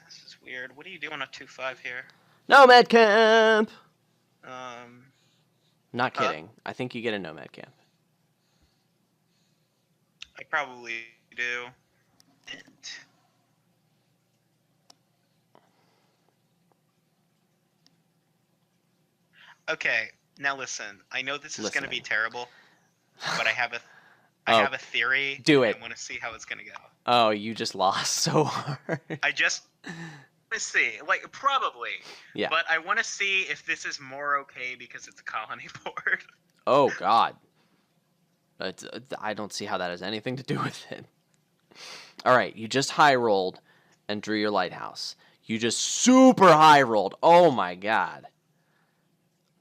is weird. What are you doing on 2-5 here? Nomad camp! Not Huh? kidding. I think you get a nomad camp. I probably do. Okay, now listen. I know this is going to be Listening. terrible, but I have a Oh, have a theory. do and it. I want to see how it's going to go. Oh, you just lost so hard. I just want to see, like, probably. Yeah. But I want to see if this is more okay because it's a colony board. Oh, God. I don't see how that has anything to do with it. All right, you just high rolled and drew your lighthouse. You just super high rolled. Oh, my God.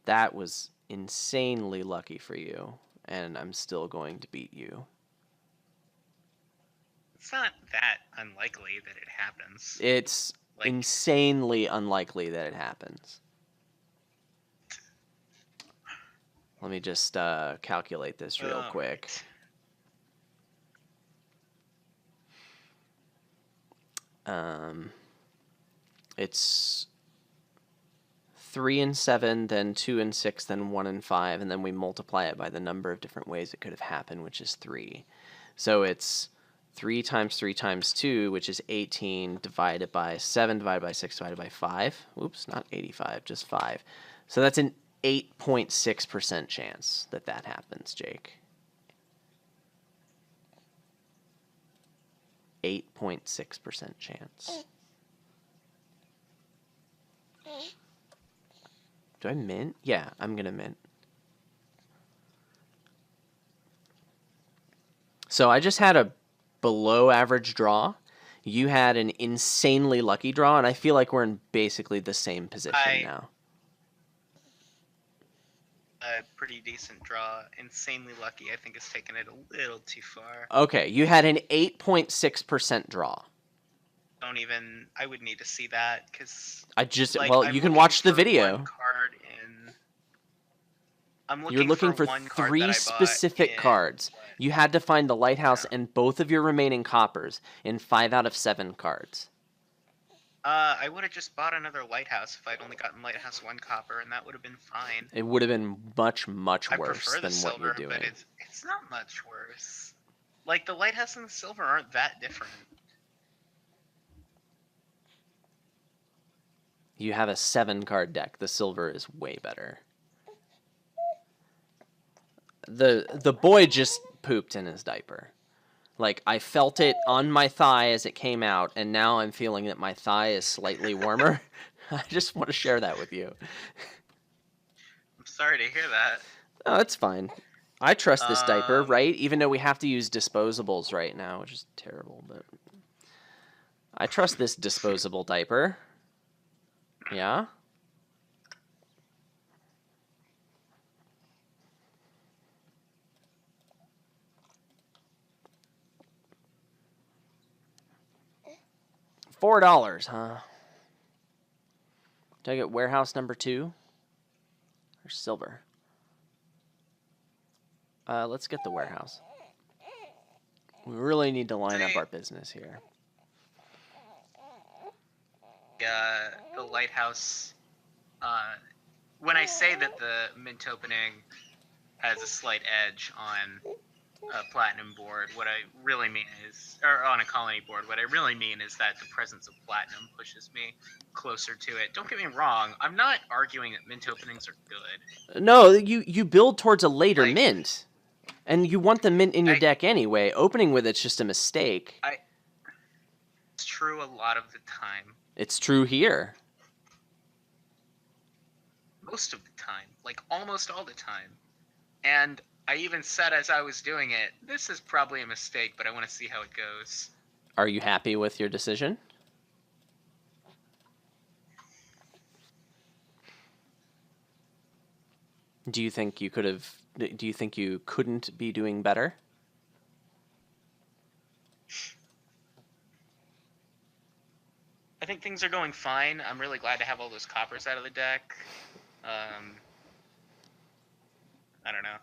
That was insanely lucky for you, and I'm still going to beat you. It's not that unlikely that it happens. It's Like- insanely unlikely that it happens. Let me just calculate this real quick. It's 3 and 7, then 2 and 6, then 1 and 5, and then we multiply it by the number of different ways it could have happened, which is 3. So it's 3 times 3 times 2, which is 18, divided by 7, divided by 6, divided by 5. Oops, not 85, just 5. So that's an 8.6% chance that that happens, Jake. 8.6% chance. Do I mint? Yeah, I'm going to mint. So I just had a below average draw. You had an insanely lucky draw, and I feel like we're in basically the same position now. A pretty decent draw. Insanely lucky, I think, is taking it a little too far. Okay, you had an 8.6% draw. I would need to see that, because... I just, like, well, I'm you can looking watch the for video. one card in... You're looking for one card 3 that I bought specific in... cards. You had to find the lighthouse Yeah. and both of your remaining coppers in 5 out of 7 cards. I would have just bought another lighthouse if I'd only gotten lighthouse 1 copper, and that would have been fine. It would have been much, much I worse prefer the than what you're silver, doing. but it's not much worse. Like, the lighthouse and the silver aren't that different. You have a 7-card deck. The silver is way better. The boy just pooped in his diaper. Like, I felt it on my thigh as it came out, and now I'm feeling that my thigh is slightly warmer. I just want to share that with you. I'm sorry to hear that. Oh, that's fine. I trust this diaper, right? Even though we have to use disposables right now, which is terrible, but I trust this disposable diaper. Yeah? $4, huh? Do I get warehouse number 2? Or silver? Let's get the warehouse. We really need to line up our business here. The lighthouse... when I say that the mint opening has a slight edge on a platinum board, what I really mean is... or on a colony board, what I really mean is that the presence of platinum pushes me closer to it. Don't get me wrong, I'm not arguing that mint openings are good. No, you build towards a later Like, mint. And you want the mint in your deck anyway. Opening with it's just a mistake. It's true a lot of the time. It's true here. Most of the time. Like, almost all the time. And I even said as I was doing it, this is probably a mistake, but I want to see how it goes. Are you happy with your decision? Do you think you could have... Do you think you couldn't be doing better? I think things are going fine. I'm really glad to have all those coppers out of the deck. I don't know.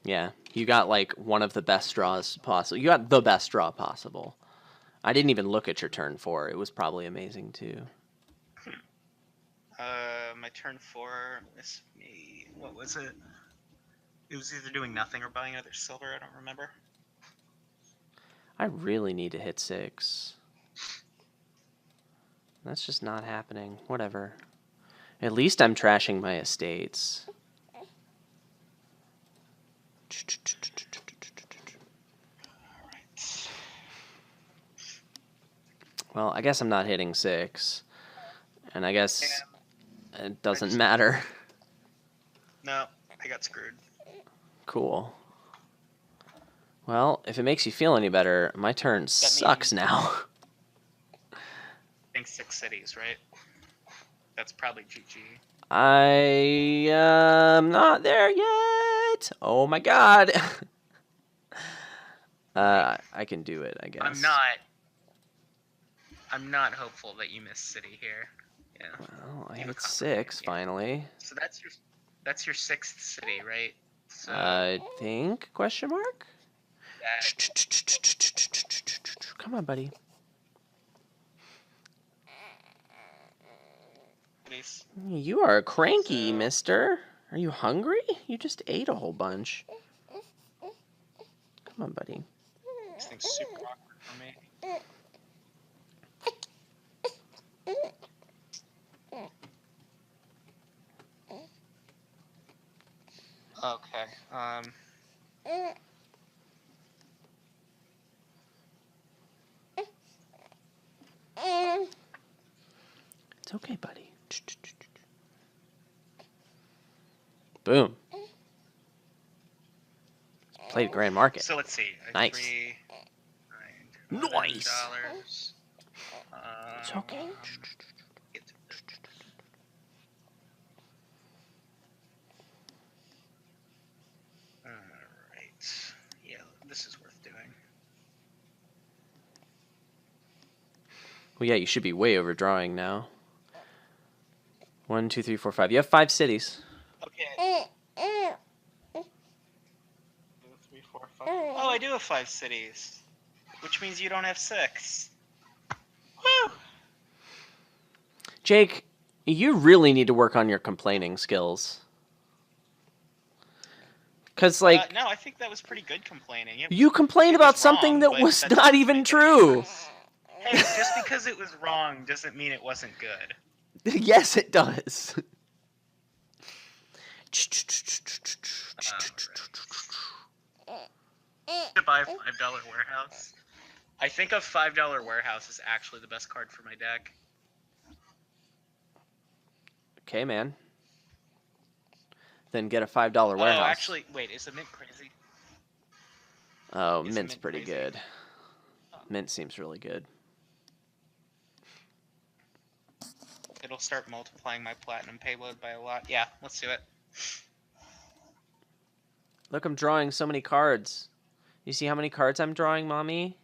Yeah, you got like one of the best draws possible. You got the best draw possible. I didn't even look at your turn 4. It was probably amazing too. My turn 4. Miss me. What was it? It was either doing nothing or buying another silver. I don't remember. I really need to hit 6. That's just not happening. Whatever. At least I'm trashing my estates. Well, I guess I'm not hitting 6. And I guess it doesn't matter. No, I got screwed. Cool. Well, if it makes you feel any better, my turn sucks now. I think 6 cities, right? That's probably GG. I am not there yet. Oh my god. I can do it, I guess. I'm not hopeful that you miss city here. Yeah. Well, I hit 6 finally. So that's your 6th city, right? So I think, question mark? that, Come on, buddy. You are cranky, mister. Are you hungry? You just ate a whole bunch. Come on, buddy. This thing's super awkward for me. Okay. It's okay, buddy. Boom. Played Grand Market. So let's see. Nice. Nice. It's okay. Alright. Yeah, this is worth doing. Well, yeah, you should be way overdrawing now. 1, 2, 3, 4, 5. You have 5 cities. Okay. 2, 3, 4, 5. Oh, I do have 5 cities. Which means you don't have 6. Woo! Jake, you really need to work on your complaining skills. Because, like... no, I think that was pretty good complaining. You complained about something that was not even true. Hey, just because it was wrong doesn't mean it wasn't good. Yes, it does. To buy a $5 warehouse. I think a $5 warehouse is actually the best card for my deck. Okay, man. Then get a $5 warehouse. Oh, actually, wait, is the mint crazy? Oh, mint's pretty good. Mint seems really good. It'll start multiplying my platinum payload by a lot. Yeah, let's do it. Look, I'm drawing so many cards. You see how many cards I'm drawing, Mommy?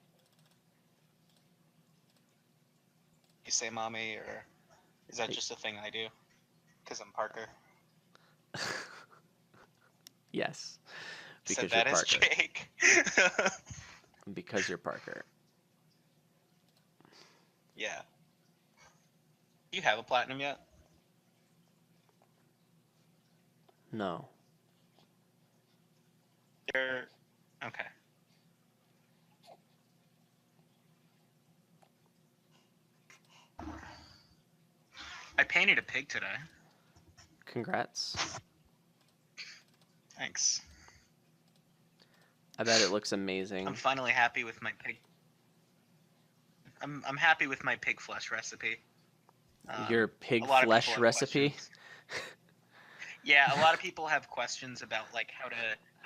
You say mommy, or is that just a thing I do? Because I'm Parker. Yes. Because that is Jake. Because you're Parker. Yeah. Do you have a platinum yet? No. You're... Okay. I painted a pig today. Congrats. Thanks. I bet it looks amazing. I'm finally happy with my pig. I'm happy with my pig flesh recipe. Your pig flesh recipe? Yeah, a lot of people have questions about like how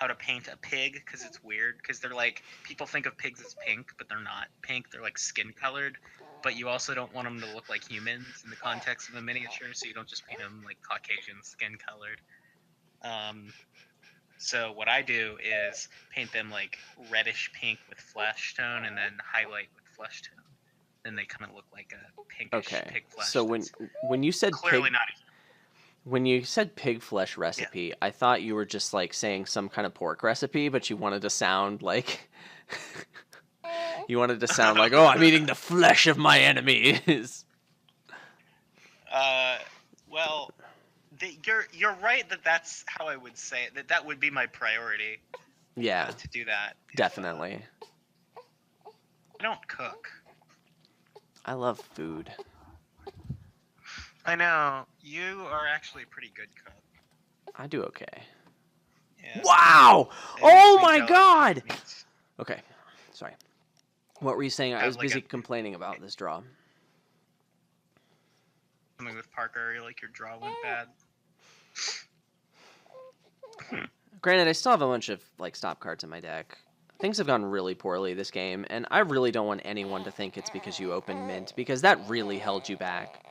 to paint a pig because it's weird because they're like people think of pigs as pink, but they're not pink. They're like skin colored, but you also don't want them to look like humans in the context of a miniature, so you don't just paint them like Caucasian skin colored. So what I do is paint them like reddish pink with flesh tone, and then highlight with flesh tone. Then they kind of look like a pinkish pig flesh. So when you said clearly pig, not. When you said pig flesh recipe, I thought you were just like saying some kind of pork recipe, but you wanted to sound like you wanted to sound like, oh, I'm eating the flesh of my enemies. Well, you're right that that's how I would say it, that would be my priority. Yeah, To do that. definitely. I don't cook. I love food. I know. You are actually a pretty good cook. I do okay. Yeah. Wow! It Oh makes me my jealous god! of meat. Okay, sorry. What were you saying? I Have was like busy a- complaining about this draw. Something with Parker, like your draw went bad. Granted, I still have a bunch of like stop cards in my deck. Things have gone really poorly this game, and I really don't want anyone to think it's because you opened mint, because that really held you back.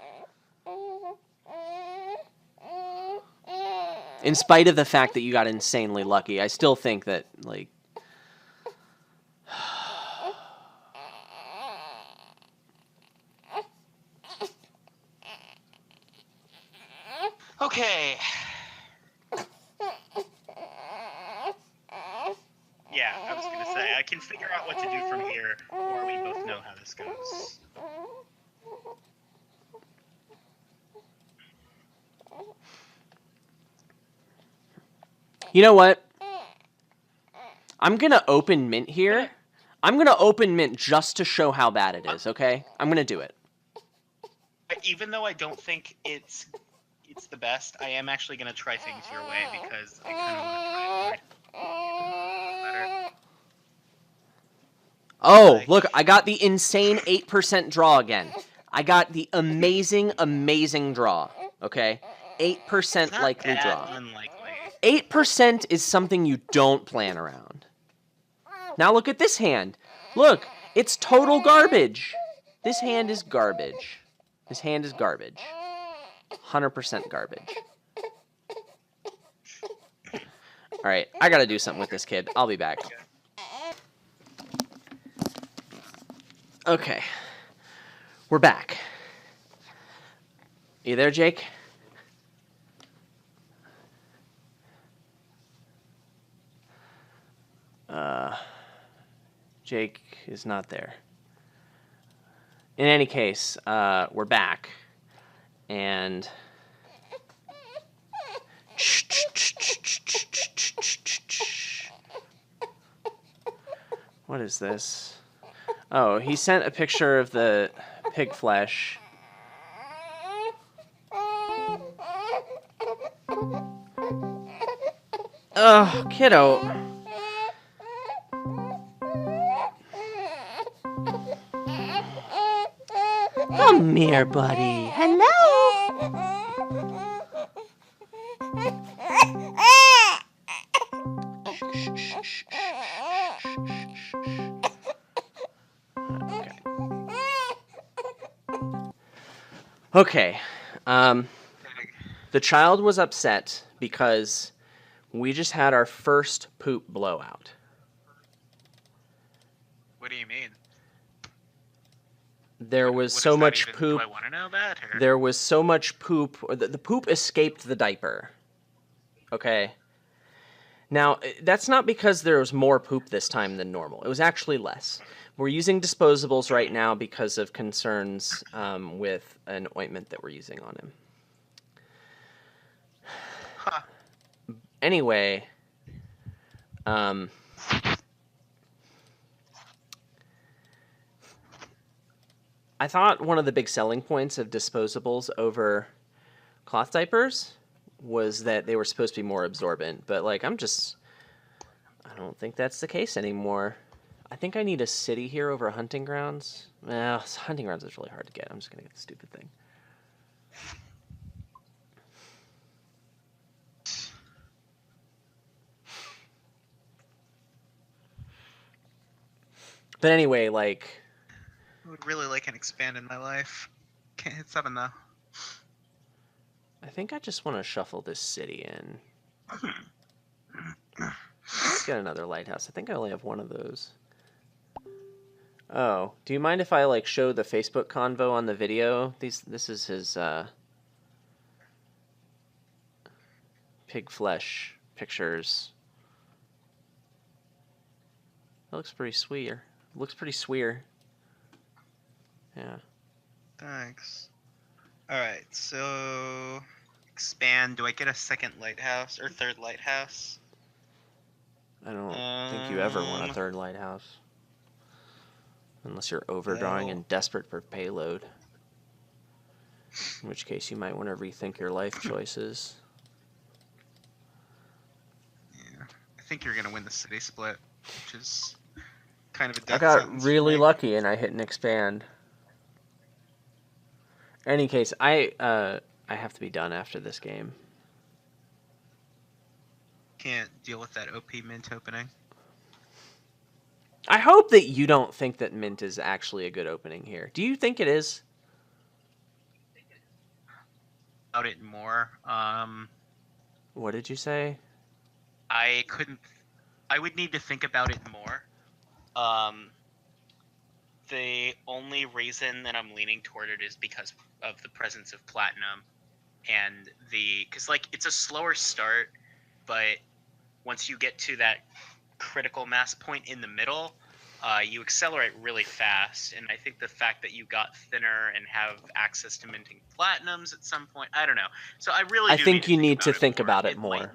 In spite of the fact that you got insanely lucky, I still think that, like... Okay. Yeah, I was gonna say, I can figure out what to do from here, or we both know how this goes. You know what? I'm gonna open mint here. I'm gonna open mint just to show how bad it is, okay? I'm gonna do it. Even though I don't think it's the best, I am actually gonna try things your way because I kind of want to try it better. Oh, look, I got the insane 8% draw again. I got the amazing, amazing draw, okay? 8% likely draw. Unlikely. 8% is something you don't plan around. Now look at this hand. Look, it's total garbage. This hand is garbage. This hand is garbage. 100% garbage. Alright, I gotta do something with this kid. I'll be back. Okay. We're back. You there, Jake? Jake is not there. In any case, we're back. And... What is this? Oh, he sent a picture of the pig flesh. Oh, kiddo. Come here, buddy. Hello. Okay. The child was upset because we just had our first poop blowout. What do you mean? There was What so does that much even- poop. Do I want to know that? Or? There was so much poop. Or the poop escaped the diaper. Okay. Now, that's not because there was more poop this time than normal. It was actually less. We're using disposables right now because of concerns with an ointment that we're using on him. Huh. Anyway, I thought one of the big selling points of disposables over cloth diapers was that they were supposed to be more absorbent, but like I don't think that's the case anymore. I think I need a city here over hunting grounds. Well, hunting grounds is really hard to get. I'm just gonna get the stupid thing. But anyway, like... I would really like an expand in my life. Can't hit 7 though. I think I just want to shuffle this city in. Let's get another lighthouse. I think I only have one of those. Oh, do you mind if I like show the Facebook convo on the video? This is his pig flesh pictures. That looks pretty sweet. Looks pretty sweet. Yeah. Thanks. Alright, so expand. Do I get a second lighthouse or third lighthouse? I don't think you ever want a third lighthouse. Unless you're overdrawing and desperate for payload. In which case you might want to rethink your life choices. Yeah. I think you're gonna win the city split, which is kind of a death I got sentence really for me. lucky and I hit an expand. In any case, I have to be done after this game. Can't deal with that OP mint opening. I hope that you don't think that mint is actually a good opening here. Do you think it is? About it more. What did you say? I would need to think about it more. The only reason that I'm leaning toward it is because of the presence of platinum and because like it's a slower start, but once you get to that critical mass point in the middle, you accelerate really fast. And I think the fact that you got thinner and have access to minting platinums at some point, I don't know. So I really do think you need to think more. about it more.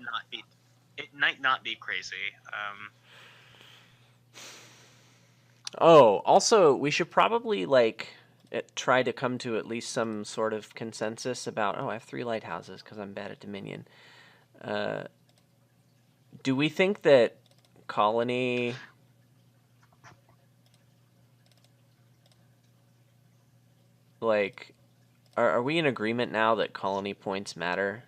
It might not be crazy. Oh, also, we should probably try to come to at least some sort of consensus about. Oh, I have 3 lighthouses because I'm bad at Dominion. Do we think that Colony? Are we in agreement now that Colony points matter?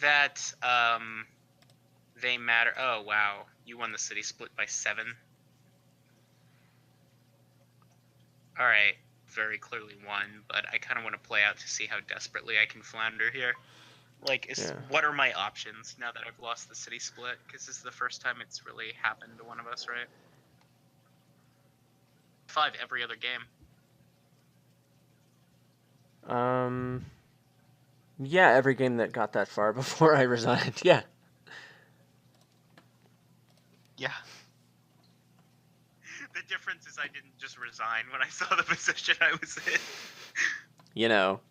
That they matter. Oh wow, you won the city split by 7. All right, very clearly won, but I kind of want to play out to see how desperately I can flounder here. What are my options now that I've lost the city split? Because this is the first time it's really happened to one of us, right? 5 every other game. Yeah, every game that got that far before I resigned. Yeah. Yeah. The difference is I didn't just resign when I saw the position I was in. You know.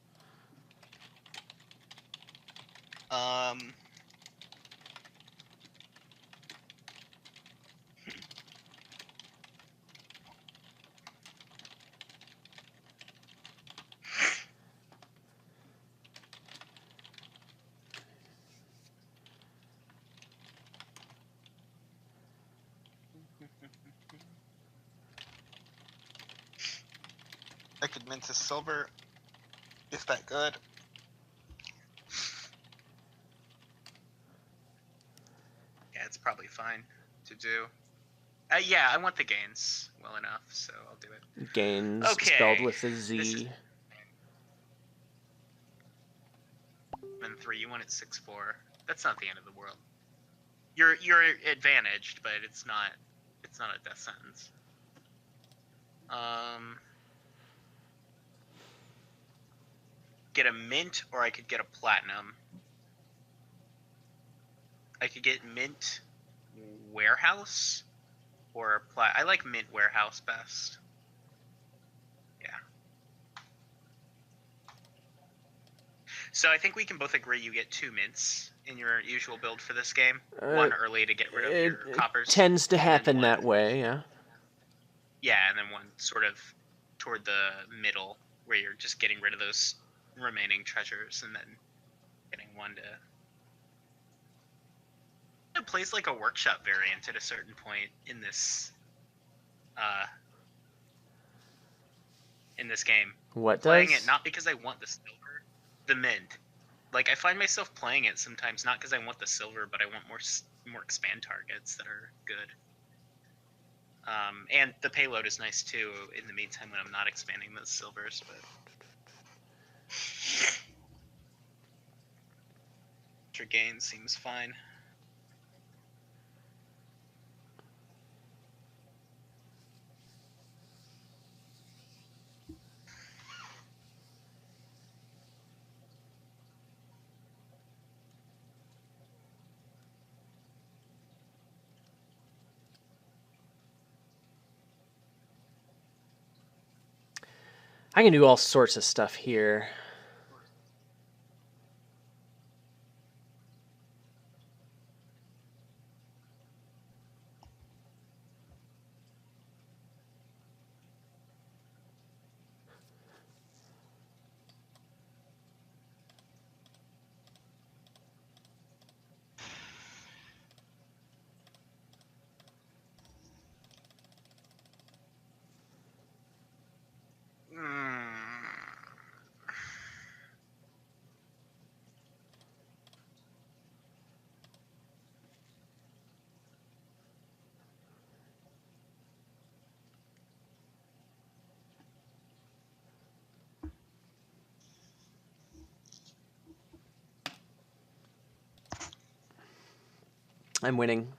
I could mint a silver. Is that good? Yeah, it's probably fine to do. Yeah, I want the gains well enough, so I'll do it. Gains spelled with a Z. And 3, you won at 6-4. That's not the end of the world. You're advantaged, but it's not a death sentence. Get a mint, or I could get a platinum. I could get mint warehouse, or I like mint warehouse best. Yeah. So I think we can both agree you get 2 mints in your usual build for this game. 1 early to get rid of your coppers. It tends to happen that way, yeah. Yeah, and then 1 sort of toward the middle, where you're just getting rid of those remaining treasures, and then getting 1 to... It plays like a workshop variant at a certain point in this game. What playing does? It not because I want the silver, the mint. Like I find myself playing it sometimes not because I want the silver, but I want more expand targets that are good. And the payload is nice too. In the meantime, when I'm not expanding those silvers, but extra gain seems fine. I can do all sorts of stuff here. I'm winning.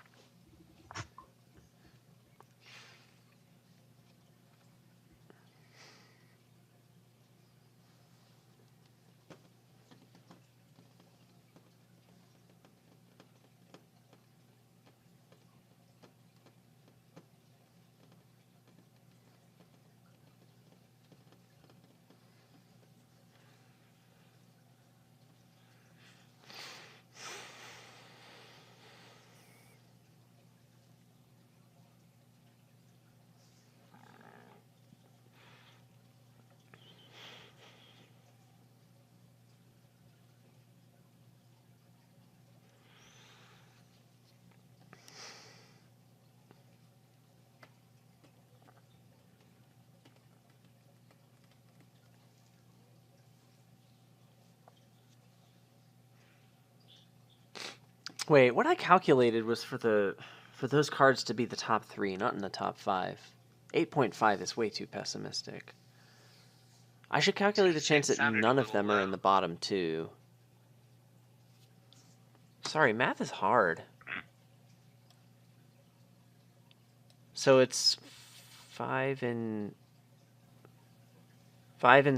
Wait, what I calculated was for those cards to be the top 3, not in the top 5. 8.5 is way too pessimistic. I should calculate the chance that none of them are in the bottom 2. Sorry, math is hard. So it's 5 and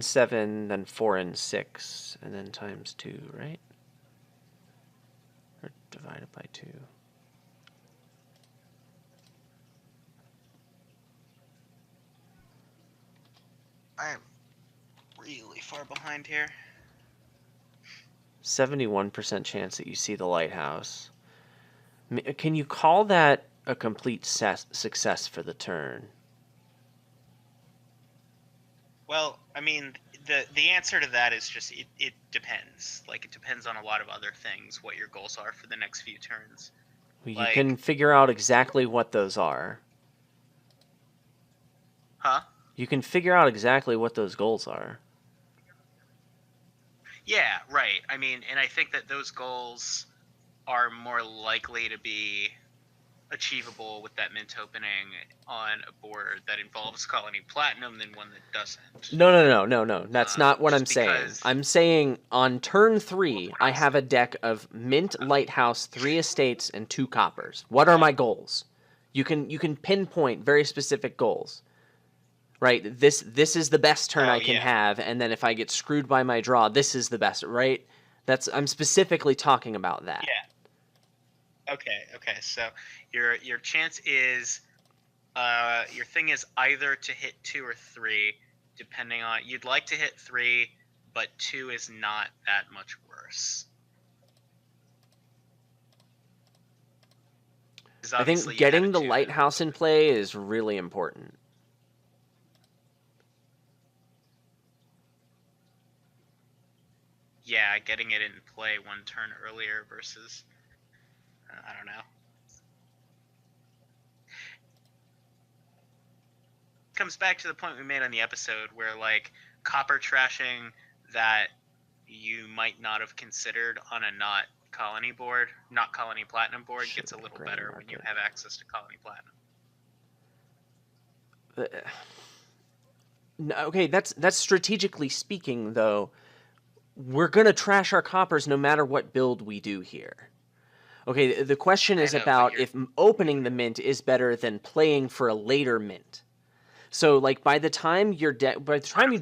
7, then 4 and 6, and then times 2, right? Or divided by 2. I'm really far behind here. 71% chance that you see the lighthouse. Can you call that a complete success for the turn? Well, I mean, the answer to that is just it depends. Like, it depends on a lot of other things, what your goals are for the next few turns. You can figure out exactly what those are. Huh? You can figure out exactly what those goals are. Yeah, right. I mean, and I think that those goals are more likely to be achievable with that mint opening on a board that involves Colony Platinum than one that doesn't. No. That's not what I'm saying. Because I'm saying on turn 3, I have a deck of mint, lighthouse, 3 estates, and 2 coppers. What are my goals? You can pinpoint very specific goals. Right? This is the best turn I can have, and then if I get screwed by my draw, this is the best, right? I'm specifically talking about that. Yeah. Okay. So your chance is your thing is either to hit 2 or 3, depending on you'd like to hit 3, but 2 is not that much worse. I think getting the lighthouse in play is really important. Yeah, getting it in play one turn earlier versus I don't know. Comes back to the point we made on the episode where, like, copper trashing that you might not have considered on a not colony platinum board gets a little better when you have access to colony platinum. Okay, that's strategically speaking, though. We're going to trash our coppers no matter what build we do here. Okay, the question is about if opening the mint is better than playing for a later mint. So, like, by the time you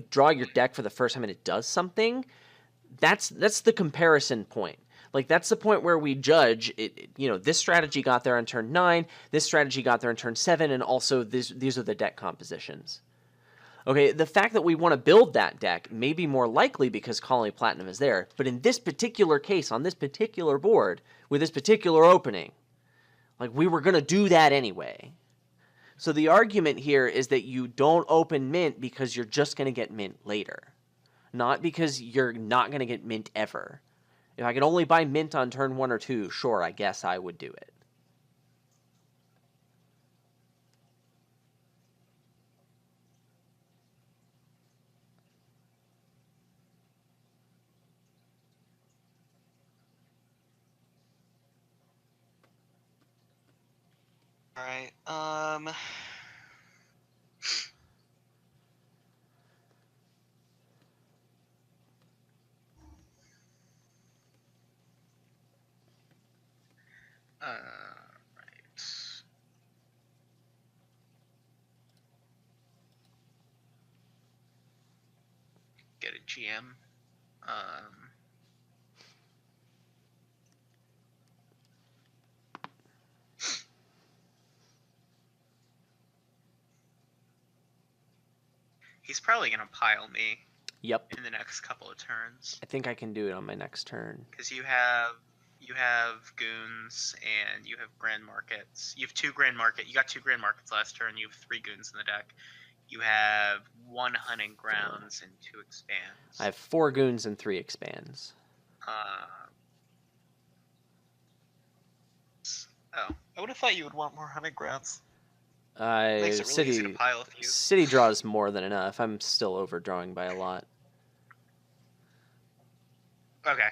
draw your deck for the first time and it does something, that's the comparison point. Like, that's the point where we judge it. This strategy got there on turn 9, this strategy got there on turn 7, and also these are the deck compositions. Okay, the fact that we want to build that deck may be more likely because Colony Platinum is there, but in this particular case, on this particular board, with this particular opening, like, we were going to do that anyway. So the argument here is that you don't open mint because you're just going to get mint later. Not because you're not going to get mint ever. If I could only buy mint on turn 1 or 2, sure, I guess I would do it. All right. Right. Get a GM. He's probably gonna pile me Yep. in the next couple of turns I think I can do it on my next turn. because you have goons and you have grand markets. You have 2 grand market. You got 2 grand markets last turn. You have 3 goons in the deck. You have 1 hunting grounds and 2 expands. I have 4 goons and 3 expands. Oh, I would have thought you would want more hunting grounds. Makes it really easy to pile a few. City draws more than enough. I'm still overdrawing by a lot. Okay.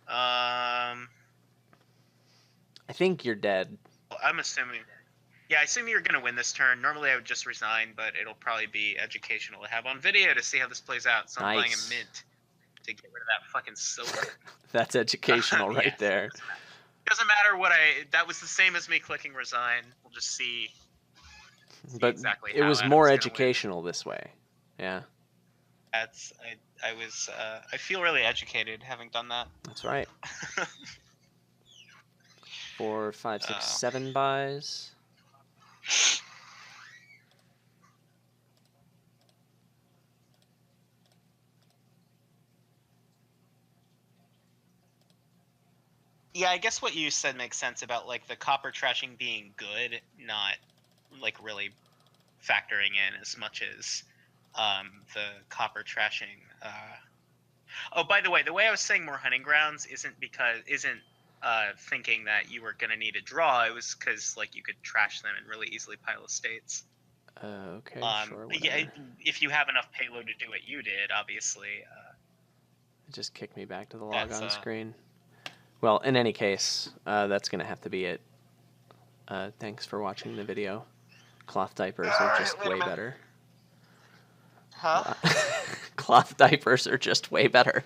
I think you're dead. I'm assuming. Yeah, I assume you're gonna win this turn. Normally, I would just resign, but it'll probably be educational to have on video to see how this plays out. So I'm buying a mint to get rid of that fucking silver. That's educational right Yes. there. Doesn't matter what that was the same as me clicking resign. We'll just see But exactly it how was Adam's more gonna educational this way. Yeah, I feel really educated having done that. that's right. 4, 5, 6, 7 buys. Yeah, I guess what you said makes sense about like the copper trashing being good, not like really factoring in as much as the copper trashing. Oh, by the way I was saying more hunting grounds isn't thinking that you were gonna need a draw. It was because like you could trash them and really easily pile estates. Okay, sure, Yeah, whatever. if you have enough payload to do what you did, obviously. It just kicked me back to the logon That's, screen. Well, in any case, that's going to have to be it. Thanks for watching the video. Cloth diapers are just way better. Huh? Cloth diapers are just way better.